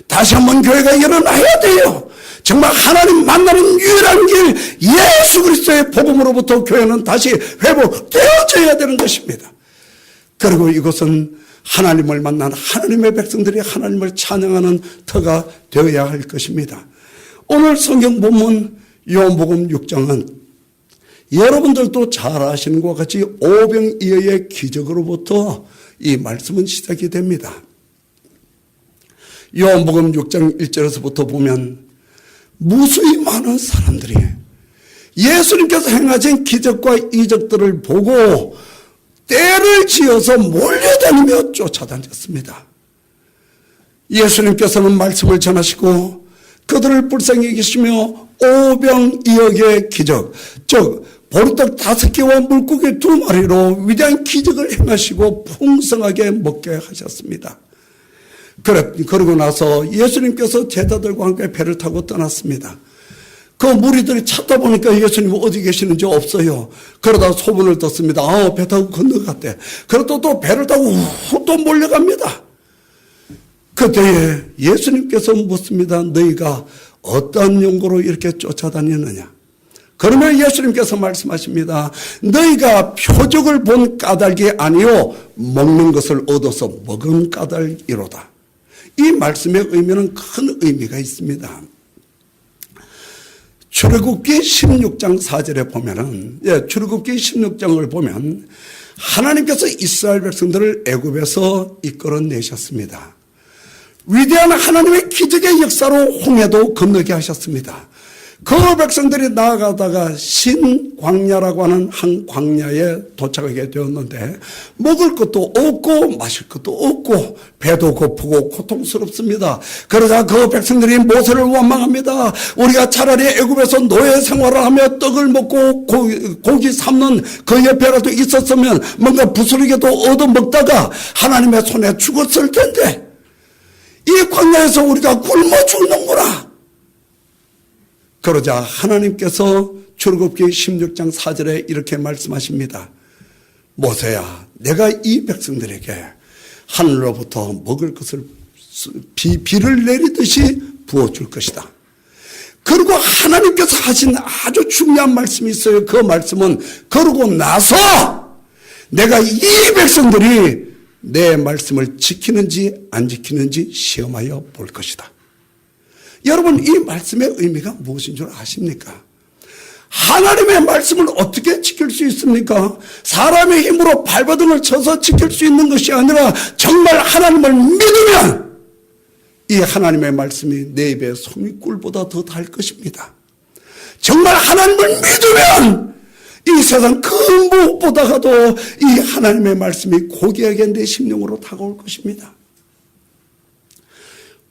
다시 한번 교회가 일어나야 돼요. 정말 하나님 만나는 유일한 길 예수 그리스도의 복음으로부터 교회는 다시 회복되어져야 되는 것입니다. 그리고 이것은 하나님을 만난 하나님의 백성들이 하나님을 찬양하는 터가 되어야 할 것입니다. 오늘 성경 본문 요한복음 6장은 여러분들도 잘 아시는 것과 같이 오병이어의 기적으로부터 이 말씀은 시작이 됩니다. 요한복음 6장 1절에서부터 보면 무수히 많은 사람들이 예수님께서 행하신 기적과 이적들을 보고 떼를 지어서 몰려다니며 쫓아다녔습니다. 예수님께서는 말씀을 전하시고 그들을 불쌍히 여기시며 오병이어의 기적, 즉 보리떡 5개와 물고기 2마리로 위대한 기적을 행하시고 풍성하게 먹게 하셨습니다. 그러고 나서 예수님께서 제자들과 함께 배를 타고 떠났습니다. 그 무리들이 찾다 보니까 예수님 어디 계시는지 없어요. 그러다 소문을 듣습니다. 배 타고 건너갔대. 그러다 또 배를 타고 또 몰려갑니다. 그때에 예수님께서 묻습니다. 너희가 어떤 용고로 이렇게 쫓아다녔느냐? 그러면 예수님께서 말씀하십니다. 너희가 표적을 본 까닭이 아니요 먹는 것을 얻어서 먹은 까닭이로다. 이 말씀의 의미는 큰 의미가 있습니다. 출애굽기 16장 4절에 보면은, 출애굽기 16장을 보면 하나님께서 이스라엘 백성들을 애굽에서 이끌어내셨습니다. 위대한 하나님의 기적의 역사로 홍해도 건너게 하셨습니다. 그 백성들이 나아가다가 신광야라고 하는 한 광야에 도착하게 되었는데 먹을 것도 없고 마실 것도 없고 배도 고프고 고통스럽습니다. 그러자 그 백성들이 모세를 원망합니다. 우리가 차라리 애굽에서 노예 생활을 하며 떡을 먹고 고기 삶는 그 옆에라도 있었으면 뭔가 부스러기도 얻어먹다가 하나님의 손에 죽었을 텐데 이 광야에서 우리가 굶어 죽는구나. 그러자 하나님께서 출애굽기 16장 4절에 이렇게 말씀하십니다. 모세야, 내가 이 백성들에게 하늘로부터 먹을 것을 비를 내리듯이 부어줄 것이다. 그리고 하나님께서 하신 아주 중요한 말씀이 있어요. 그 말씀은 그러고 나서 내가 이 백성들이 내 말씀을 지키는지 안 지키는지 시험하여 볼 것이다. 여러분, 이 말씀의 의미가 무엇인 줄 아십니까? 하나님의 말씀을 어떻게 지킬 수 있습니까? 사람의 힘으로 발버둥을 쳐서 지킬 수 있는 것이 아니라 정말 하나님을 믿으면 이 하나님의 말씀이 내 입에 소미꿀보다 더 달 것입니다. 정말 하나님을 믿으면 이 세상 그 무엇보다도 이 하나님의 말씀이 고귀하게 내 심령으로 다가올 것입니다.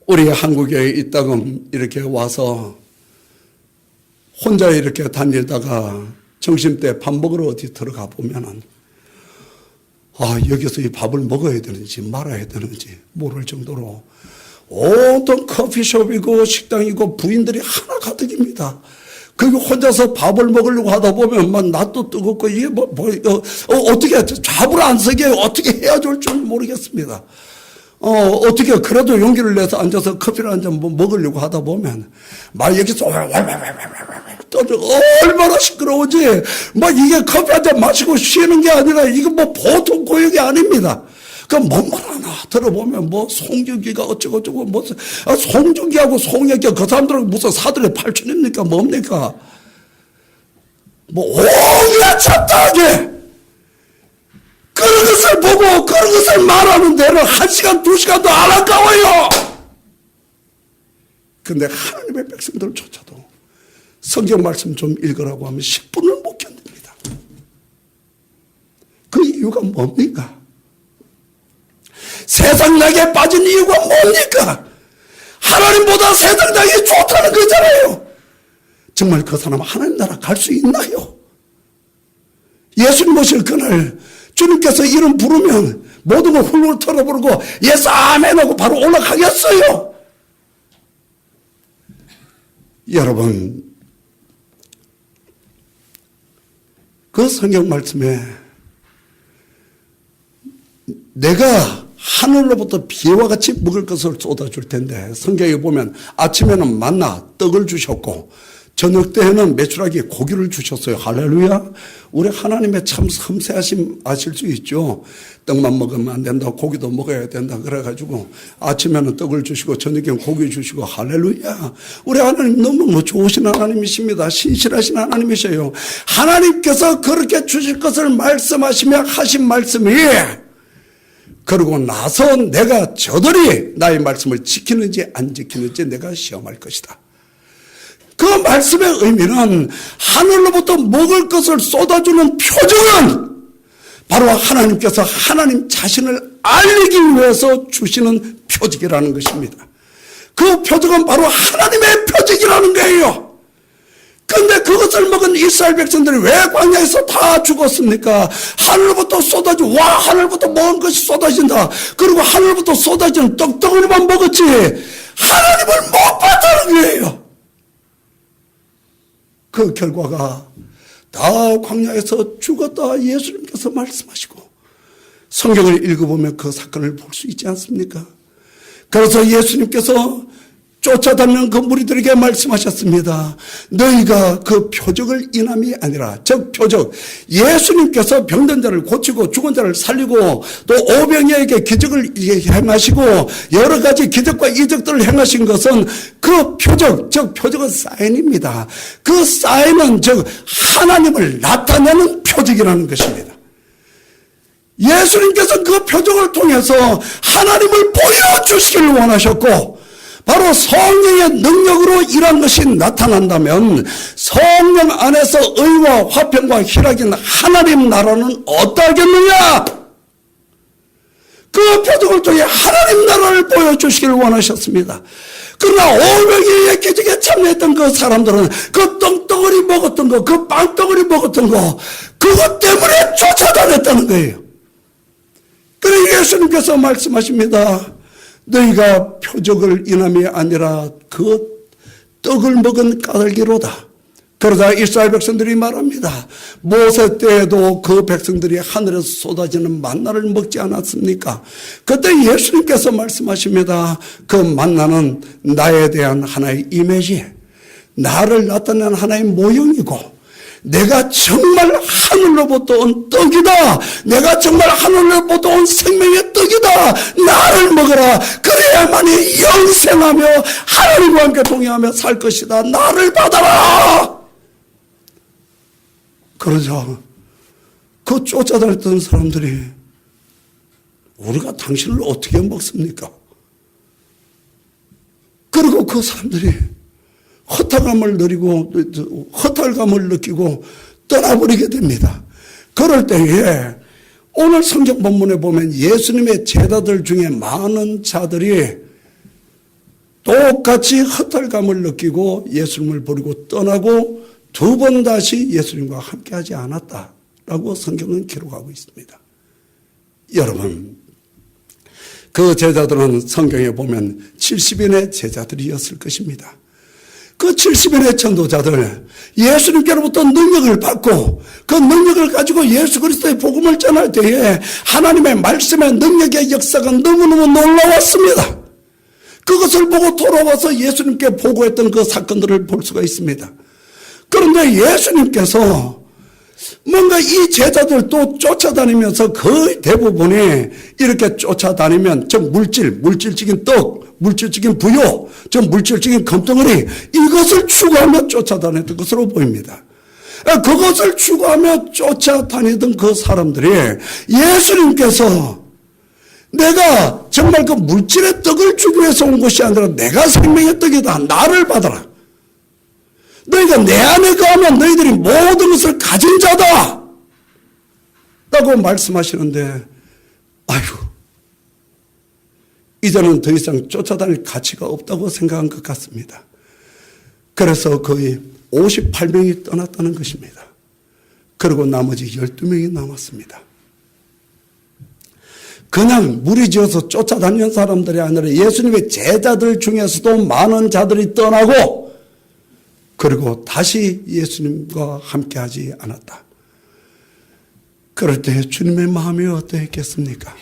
우리 한국에 있다금 이렇게 와서 혼자 이렇게 다니다가 점심때 밥 먹으러 어디 들어가 보면은 여기서 이 밥을 먹어야 되는지 말아야 되는지 모를 정도로 온통 커피숍이고 식당이고 부인들이 하나 가득입니다. 그리고 혼자서 밥을 먹으려고 하다 보면 막 낯도 뜨겁고 이게 어떻게 잡을 안 서게 어떻게 해야 될 줄 모르겠습니다. 어떻게 그래도 용기를 내서 앉아서 커피를 한 잔 먹으려고 하다 보면 막 여기서 떠져 얼마나 시끄러우지. 막 이게 커피 한 잔 마시고 쉬는 게 아니라 이거 뭐 보통 고역이 아닙니다. 그 뭔 말 하나 들어보면 뭐 송중기가 어쩌고저쩌고 뭐 송중기하고 송혁기 그 사람들은 무슨 사들의 팔촌입니까 뭡니까? 뭐 온갖 잡다하게 그런 것을 보고 그런 것을 말하는 데는 1시간 2시간도 안 아까워요. 그런데 하나님의 백성들조차도 성경 말씀 좀 읽으라고 하면 10분을 못 견딥니다. 그 이유가 뭡니까? 세상 낙에 빠진 이유가 뭡니까? 하나님보다 세상 낙이 좋다는 거잖아요. 정말 그 사람 하나님 나라 갈 수 있나요? 예수님 오실 그날 주님께서 이름 부르면 모든 걸 훌훌 털어버리고 예수 아멘 하고 바로 올라가겠어요? 여러분, 그 성경 말씀에 내가 하늘로부터 비와 같이 먹을 것을 쏟아줄 텐데, 성경에 보면 아침에는 만나 떡을 주셨고 저녁 때에는 메추라기 고기를 주셨어요. 할렐루야. 우리 하나님의 참 섬세하심 아실 수 있죠. 떡만 먹으면 안 된다, 고기도 먹어야 된다 그래가지고 아침에는 떡을 주시고 저녁에는 고기 주시고, 할렐루야. 우리 하나님 너무 좋으신 하나님이십니다. 신실하신 하나님이셔요. 하나님께서 그렇게 주실 것을 말씀하시며 하신 말씀이, 그러고 나서 내가 저들이 나의 말씀을 지키는지 안 지키는지 내가 시험할 것이다. 그 말씀의 의미는 하늘로부터 먹을 것을 쏟아주는 표적은 바로 하나님께서 하나님 자신을 알리기 위해서 주시는 표적이라는 것입니다. 그 표적은 바로 하나님의 표적이라는 거예요. 그런데 그것을 먹은 이스라엘 백성들이 왜 광야에서 다 죽었습니까? 하늘부터 하늘부터 먹은 것이 쏟아진다. 그리고 하늘부터 쏟아지는 떡덩어리만 먹었지 하나님을 못 봤다는 거예요. 그 결과가 다 광야에서 죽었다 예수님께서 말씀하시고, 성경을 읽어보면 그 사건을 볼 수 있지 않습니까? 그래서 예수님께서 쫓아다니는 그 무리들에게 말씀하셨습니다. 너희가 그 표적을 인함이 아니라, 즉 표적, 예수님께서 병든 자를 고치고 죽은 자를 살리고 또 오병이어에게 기적을 행하시고 여러 가지 기적과 이적들을 행하신 것은 그 표적, 즉 표적은 사인입니다. 그 사인은 즉 하나님을 나타내는 표적이라는 것입니다. 예수님께서 그 표적을 통해서 하나님을 보여주시기를 원하셨고, 바로 성령의 능력으로 일한 것이 나타난다면 성령 안에서 의와 화평과 희락인 하나님 나라는 어떠하겠느냐? 그 표적을 통해 하나님 나라를 보여주시기를 원하셨습니다. 그러나 오병이어의 기적에 참여했던 그 사람들은 그 떡덩어리 먹었던 거, 그 빵덩어리 먹었던 거, 그것 때문에 쫓아다녔다는 거예요. 그래서 예수님께서 말씀하십니다. 너희가 표적을 인함이 아니라 그 떡을 먹은 까닭이로다. 그러자 이스라엘 백성들이 말합니다. 모세 때에도 그 백성들이 하늘에서 쏟아지는 만나를 먹지 않았습니까? 그때 예수님께서 말씀하십니다. 그 만나는 나에 대한 하나의 이미지, 나를 나타내는 하나의 모형이고, 내가 정말 하늘로부터 온 떡이다. 내가 정말 하늘로부터 온 생명의 떡이다. 나를 먹어라. 그래야만이 영생하며 하나님과 함께 동행하며 살 것이다. 나를 받아라. 그러자 그 쫓아다녔던 사람들이, 우리가 당신을 어떻게 먹습니까? 그리고 그 사람들이 허탈감을 느끼고 떠나버리게 됩니다. 그럴 때에 오늘 성경 본문에 보면 예수님의 제자들 중에 많은 자들이 똑같이 허탈감을 느끼고 예수님을 버리고 떠나고 두 번 다시 예수님과 함께하지 않았다라고 성경은 기록하고 있습니다. 여러분, 그 제자들은 성경에 보면 70인의 제자들이었을 것입니다. 그 70인의 전도자들, 예수님께로부터 능력을 받고 그 능력을 가지고 예수 그리스도의 복음을 전할 때에 하나님의 말씀의 능력의 역사가 너무너무 놀라웠습니다. 그것을 보고 돌아와서 예수님께 보고했던 그 사건들을 볼 수가 있습니다. 그런데 예수님께서 뭔가 이 제자들도 쫓아다니면서 거의 대부분이 이렇게 쫓아다니면 저 물질적인 떡, 물질적인 부요, 저 물질적인 금덩어리, 이것을 추구하며 쫓아다녔던 것으로 보입니다. 그것을 추구하며 쫓아다니던 그 사람들이 예수님께서 내가 정말 그 물질의 떡을 주기 위해서 온 것이 아니라 내가 생명의 떡이다. 나를 받아라. 너희가 내 안에 거하면 너희들이 모든 것을 가진 자다. 라고 말씀하시는데, 아유, 이제는 더 이상 쫓아다닐 가치가 없다고 생각한 것 같습니다. 그래서 거의 58명이 떠났다는 것입니다. 그리고 나머지 12명이 남았습니다. 그냥 무리지어서 쫓아다니는 사람들이 아니라 예수님의 제자들 중에서도 많은 자들이 떠나고 그리고 다시 예수님과 함께하지 않았다. 그럴 때 주님의 마음이 어떠했겠습니까?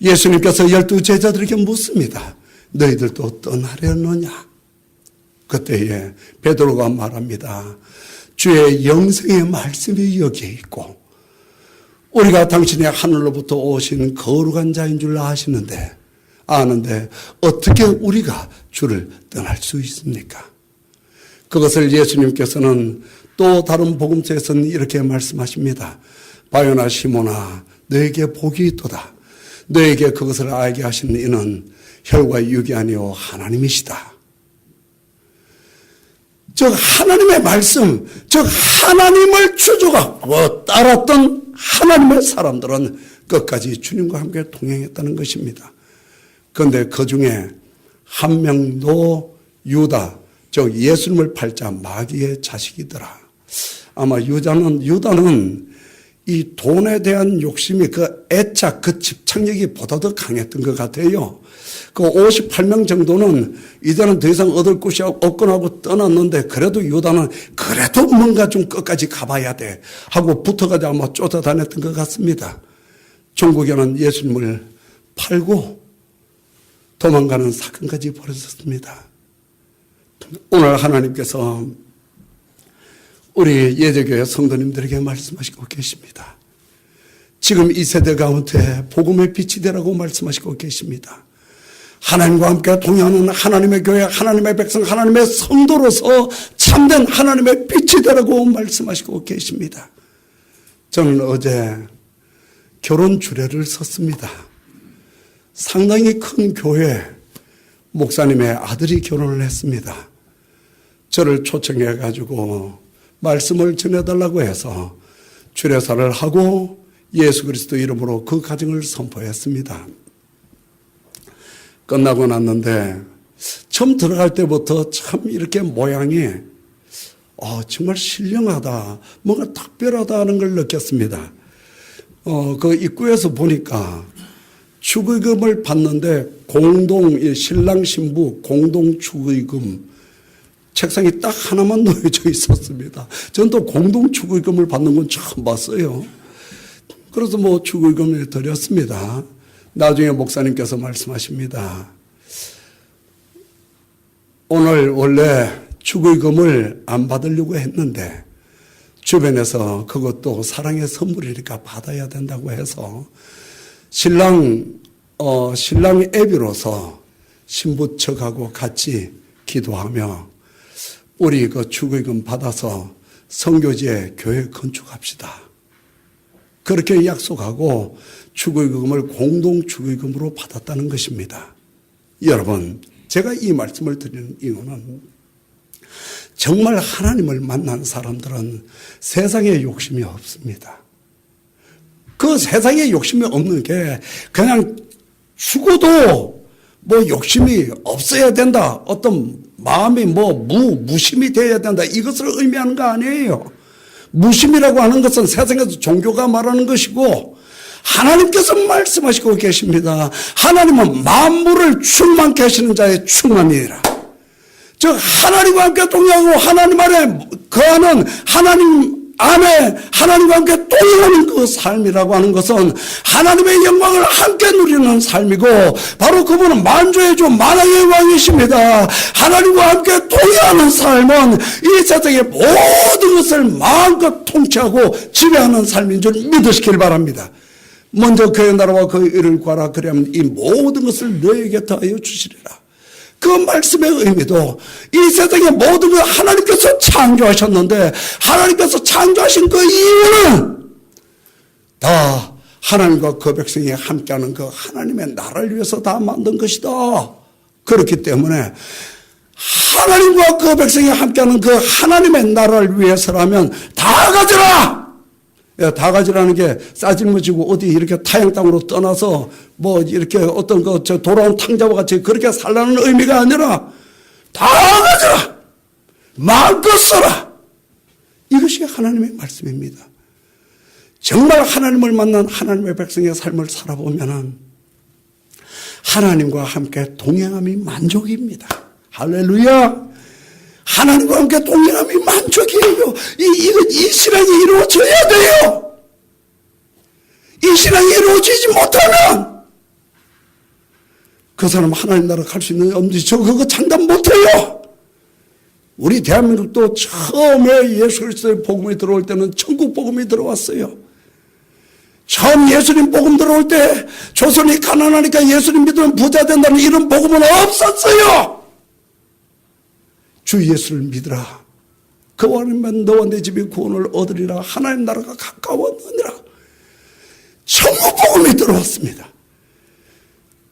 예수님께서 12 제자들에게 묻습니다. 너희들도 떠나려느냐? 그때에 베드로가 말합니다. 주의 영생의 말씀이 여기에 있고 우리가 당신의 하늘로부터 오신 거룩한 자인 줄 아는데 어떻게 우리가 주를 떠날 수 있습니까? 그것을 예수님께서는 또 다른 복음서에서는 이렇게 말씀하십니다. 바요나 시몬아 너에게 복이 있도다. 너에게 그것을 알게 하신 이는 혈과 육이 아니요 하나님이시다. 즉 하나님의 말씀, 즉 하나님을 추종하고 따랐던 하나님의 사람들은 끝까지 주님과 함께 동행했다는 것입니다. 그런데 그 중에 한 명도 유다, 즉 예수님을 팔자 마귀의 자식이더라. 아마 유다는 이 돈에 대한 욕심이 그 애착, 그 집착력이 보다 더 강했던 것 같아요. 그 58명 정도는 이제는 더 이상 얻을 곳이 없거나 하고 떠났는데 그래도 유다는 그래도 뭔가 좀 끝까지 가봐야 돼 하고 붙어가지고 아마 쫓아다녔던 것 같습니다. 종국에는 예수님을 팔고 도망가는 사건까지 벌어졌습니다. 오늘 하나님께서 우리 예배교회 성도님들에게 말씀하시고 계십니다. 지금 이 세대 가운데 복음의 빛이 되라고 말씀하시고 계십니다. 하나님과 함께 동행하는 하나님의 교회, 하나님의 백성, 하나님의 성도로서 참된 하나님의 빛이 되라고 말씀하시고 계십니다. 저는 어제 결혼 주례를 섰습니다. 상당히 큰 교회 목사님의 아들이 결혼을 했습니다. 저를 초청해 가지고 말씀을 전해달라고 해서 주례사를 하고 예수 그리스도 이름으로 그 가정을 선포했습니다. 끝나고 났는데 처음 들어갈 때부터 참 이렇게 모양이 정말 신령하다, 뭔가 특별하다 하는 걸 느꼈습니다. 그 입구에서 보니까 축의금을 받는데 신랑 신부 공동 축의금 책상이 딱 하나만 놓여져 있었습니다. 저는 또 공동 축의금을 받는 건 처음 봤어요. 그래서 축의금을 드렸습니다. 나중에 목사님께서 말씀하십니다. 오늘 원래 축의금을 안 받으려고 했는데 주변에서 그것도 사랑의 선물이니까 받아야 된다고 해서 신랑 애비로서 신부 측하고 같이 기도하며 우리 그 축의금 받아서 선교지에 교회 건축합시다. 그렇게 약속하고 축의금을 공동 축의금으로 받았다는 것입니다. 여러분, 제가 이 말씀을 드리는 이유는 정말 하나님을 만난 사람들은 세상에 욕심이 없습니다. 그 세상에 욕심이 없는 게 그냥 죽어도 욕심이 없어야 된다. 어떤 마음이 무심이 되어야 된다. 이것을 의미하는 거 아니에요. 무심이라고 하는 것은 세상에서 종교가 말하는 것이고 하나님께서 말씀하시고 계십니다. 하나님은 만물을 충만케 하시는 자의 충만이라. 즉 하나님과 함께 동행하고 하나님 안에 거하는 하나님 안에 하나님과 함께 동행하는 그 삶이라고 하는 것은 하나님의 영광을 함께 누리는 삶이고 바로 그분은 만주의 주 만왕의 왕이십니다. 하나님과 함께 동행하는 삶은 이 세상의 모든 것을 마음껏 통치하고 지배하는 삶인 줄 믿으시길 바랍니다. 먼저 그의 나라와 그의 의를 구하라. 그리하면 이 모든 것을 너에게 더하여 주시리라. 그 말씀의 의미도 이 세상의 모든 걸 하나님께서 창조하셨는데 하나님께서 창조하신 그 이유는 다 하나님과 그 백성이 함께하는 그 하나님의 나라를 위해서 다 만든 것이다. 그렇기 때문에 하나님과 그 백성이 함께하는 그 하나님의 나라를 위해서라면 다 가져라! 다 가지라는 게 싸질머지고 어디 이렇게 타양 땅으로 떠나서 뭐 이렇게 어떤 저 돌아온 탕자와 같이 그렇게 살라는 의미가 아니라 다 가져라! 마음껏 써라! 이것이 하나님의 말씀입니다. 정말 하나님을 만난 하나님의 백성의 삶을 살아보면은 하나님과 함께 동행함이 만족입니다. 할렐루야! 하나님과 함께 동행함이 만족이에요. 이 신앙이 이루어져야 돼요. 이 신앙이 이루어지지 못하면 그 사람 하나님 나라 갈 수 있는 없는지 저 그거 장담 못해요. 우리 대한민국도 처음에 예수 그리스도의 복음이 들어올 때는 천국 복음이 들어왔어요. 처음 예수님 복음 들어올 때 조선이 가난하니까 예수님 믿으면 부자 된다는 이런 복음은 없었어요. 주 예수를 믿으라. 그와 하면 너와 내 집이 구원을 얻으리라. 하나님 나라가 가까웠느니라. 천국 복음이 들어왔습니다.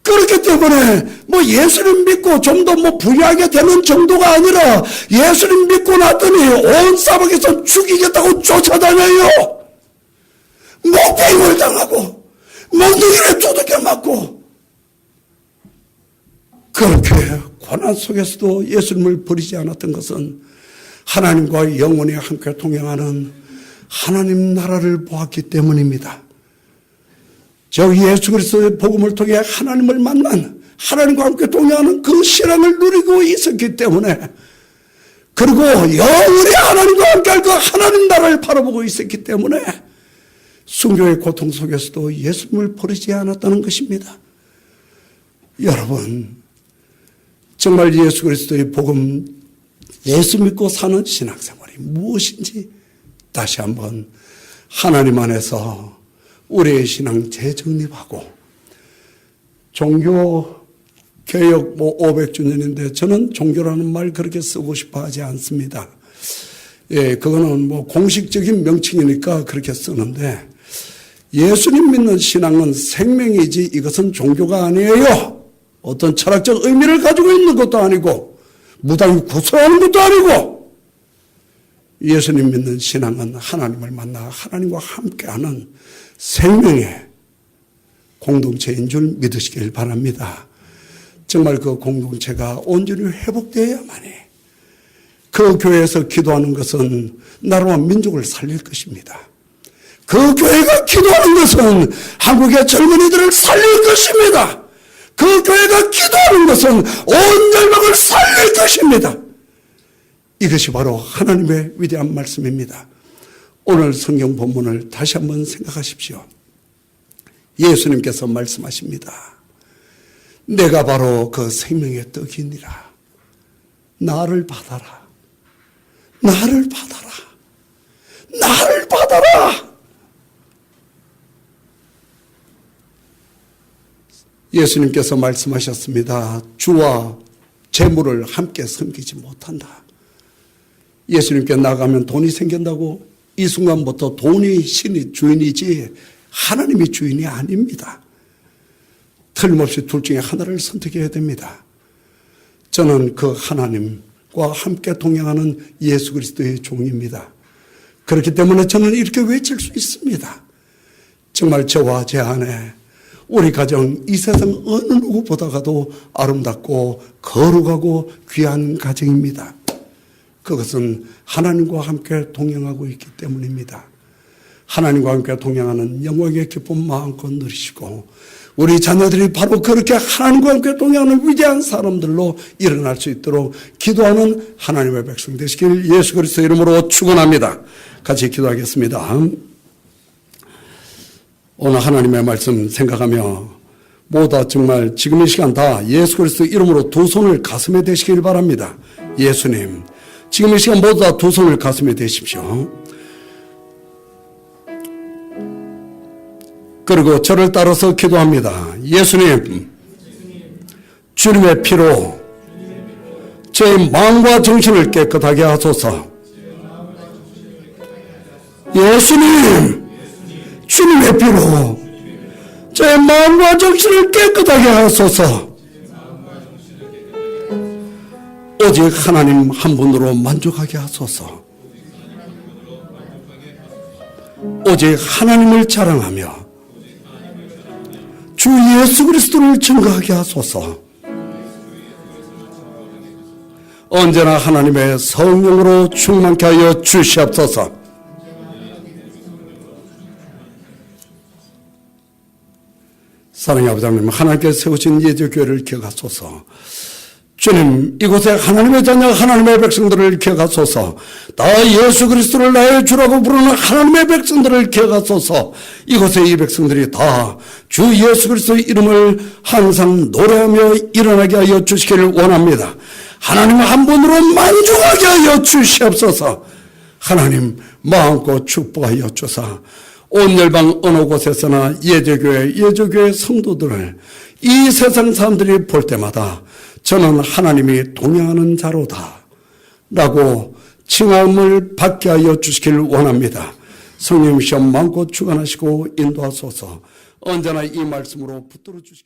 그렇기 때문에 뭐 예수님 믿고 좀 더 뭐 부유하게 되는 정도가 아니라 예수님 믿고 났더니 온 사방에서 죽이겠다고 쫓아다녀요. 목배임을 당하고 몽둥이를 두들겨 맞고 그렇게 고난 속에서도 예수님을 버리지 않았던 것은 하나님과 영원히 함께 동행하는 하나님 나라를 보았기 때문입니다. 저 예수 그리스도의 복음을 통해 하나님을 만난 하나님과 함께 동행하는 그 신앙을 누리고 있었기 때문에 그리고 영원히 하나님과 함께할 그 하나님 나라를 바라보고 있었기 때문에 순교의 고통 속에서도 예수님을 버리지 않았다는 것입니다. 여러분 정말 예수 그리스도의 복음 예수 믿고 사는 신앙생활이 무엇인지 다시 한번 하나님 안에서 우리의 신앙 재정립하고 종교 개혁 500주년인데 저는 종교라는 말 그렇게 쓰고 싶어 하지 않습니다. 예, 그거는 공식적인 명칭이니까 그렇게 쓰는데 예수님 믿는 신앙은 생명이지 이것은 종교가 아니에요. 어떤 철학적 의미를 가지고 있는 것도 아니고 무당이 구설하는 것도 아니고 예수님 믿는 신앙은 하나님을 만나 하나님과 함께하는 생명의 공동체인 줄 믿으시길 바랍니다. 정말 그 공동체가 온전히 회복되어야만이 그 교회에서 기도하는 것은 나라와 민족을 살릴 것입니다. 그 교회가 기도하는 것은 한국의 젊은이들을 살릴 것입니다. 그 교회가 기도하는 것은 온 열방을 살릴 것입니다. 이것이 바로 하나님의 위대한 말씀입니다. 오늘 성경 본문을 다시 한번 생각하십시오. 예수님께서 말씀하십니다. 내가 바로 그 생명의 떡이니라. 나를 받아라. 나를 받아라. 나를 받아라. 예수님께서 말씀하셨습니다. 주와 재물을 함께 섬기지 못한다. 예수님께 나가면 돈이 생긴다고 이 순간부터 돈이 신이 주인이지 하나님이 주인이 아닙니다. 틀림없이 둘 중에 하나를 선택해야 됩니다. 저는 그 하나님과 함께 동행하는 예수 그리스도의 종입니다. 그렇기 때문에 저는 이렇게 외칠 수 있습니다. 정말 저와 제 아내 우리 가정 이 세상 어느 누구보다가도 아름답고 거룩하고 귀한 가정입니다. 그것은 하나님과 함께 동행하고 있기 때문입니다. 하나님과 함께 동행하는 영광의 기쁨 마음껏 누리시고 우리 자녀들이 바로 그렇게 하나님과 함께 동행하는 위대한 사람들로 일어날 수 있도록 기도하는 하나님의 백성 되시길 예수 그리스도 이름으로 축원합니다. 같이 기도하겠습니다. 오늘 하나님의 말씀 생각하며 모두 정말 지금 이 시간 다 예수 그리스도 이름으로 두 손을 가슴에 대시길 바랍니다. 예수님, 지금 이 시간 모두 다 두 손을 가슴에 대십시오. 그리고 저를 따라서 기도합니다. 예수님, 주님의 피로 제 마음과 정신을 깨끗하게 하소서. 예수님, 주님의 피로 제 마음과 정신을 깨끗하게 하소서. 오직 하나님 한 분으로 만족하게 하소서. 오직 하나님을 자랑하며 주 예수 그리스도를 증거하게 하소서. 언제나 하나님의 성령으로 충만케 하여 주시옵소서. 사랑의 아버지 하나님, 하나님께서 세우신 예조교회를 기억하소서. 주님, 이곳에 하나님의 자녀, 하나님의 백성들을 기억하소서. 다 예수 그리스도를 나의 주라고 부르는 하나님의 백성들을 기억하소서. 이곳에 이 백성들이 다 주 예수 그리스도의 이름을 항상 노래하며 일어나게 하여 주시기를 원합니다. 하나님 한 분으로 만족하게 하여 주시옵소서. 하나님 마음껏 축복하여 주사 온 열방 어느 곳에서나 예조교회 성도들을 이 세상 사람들이 볼 때마다 저는 하나님이 동행하는 자로다 라고 칭함을 받게 하여 주시기를 원합니다. 성령 시험 마음껏 주관하시고 인도하소서. 언제나 이 말씀으로 붙들어 주시기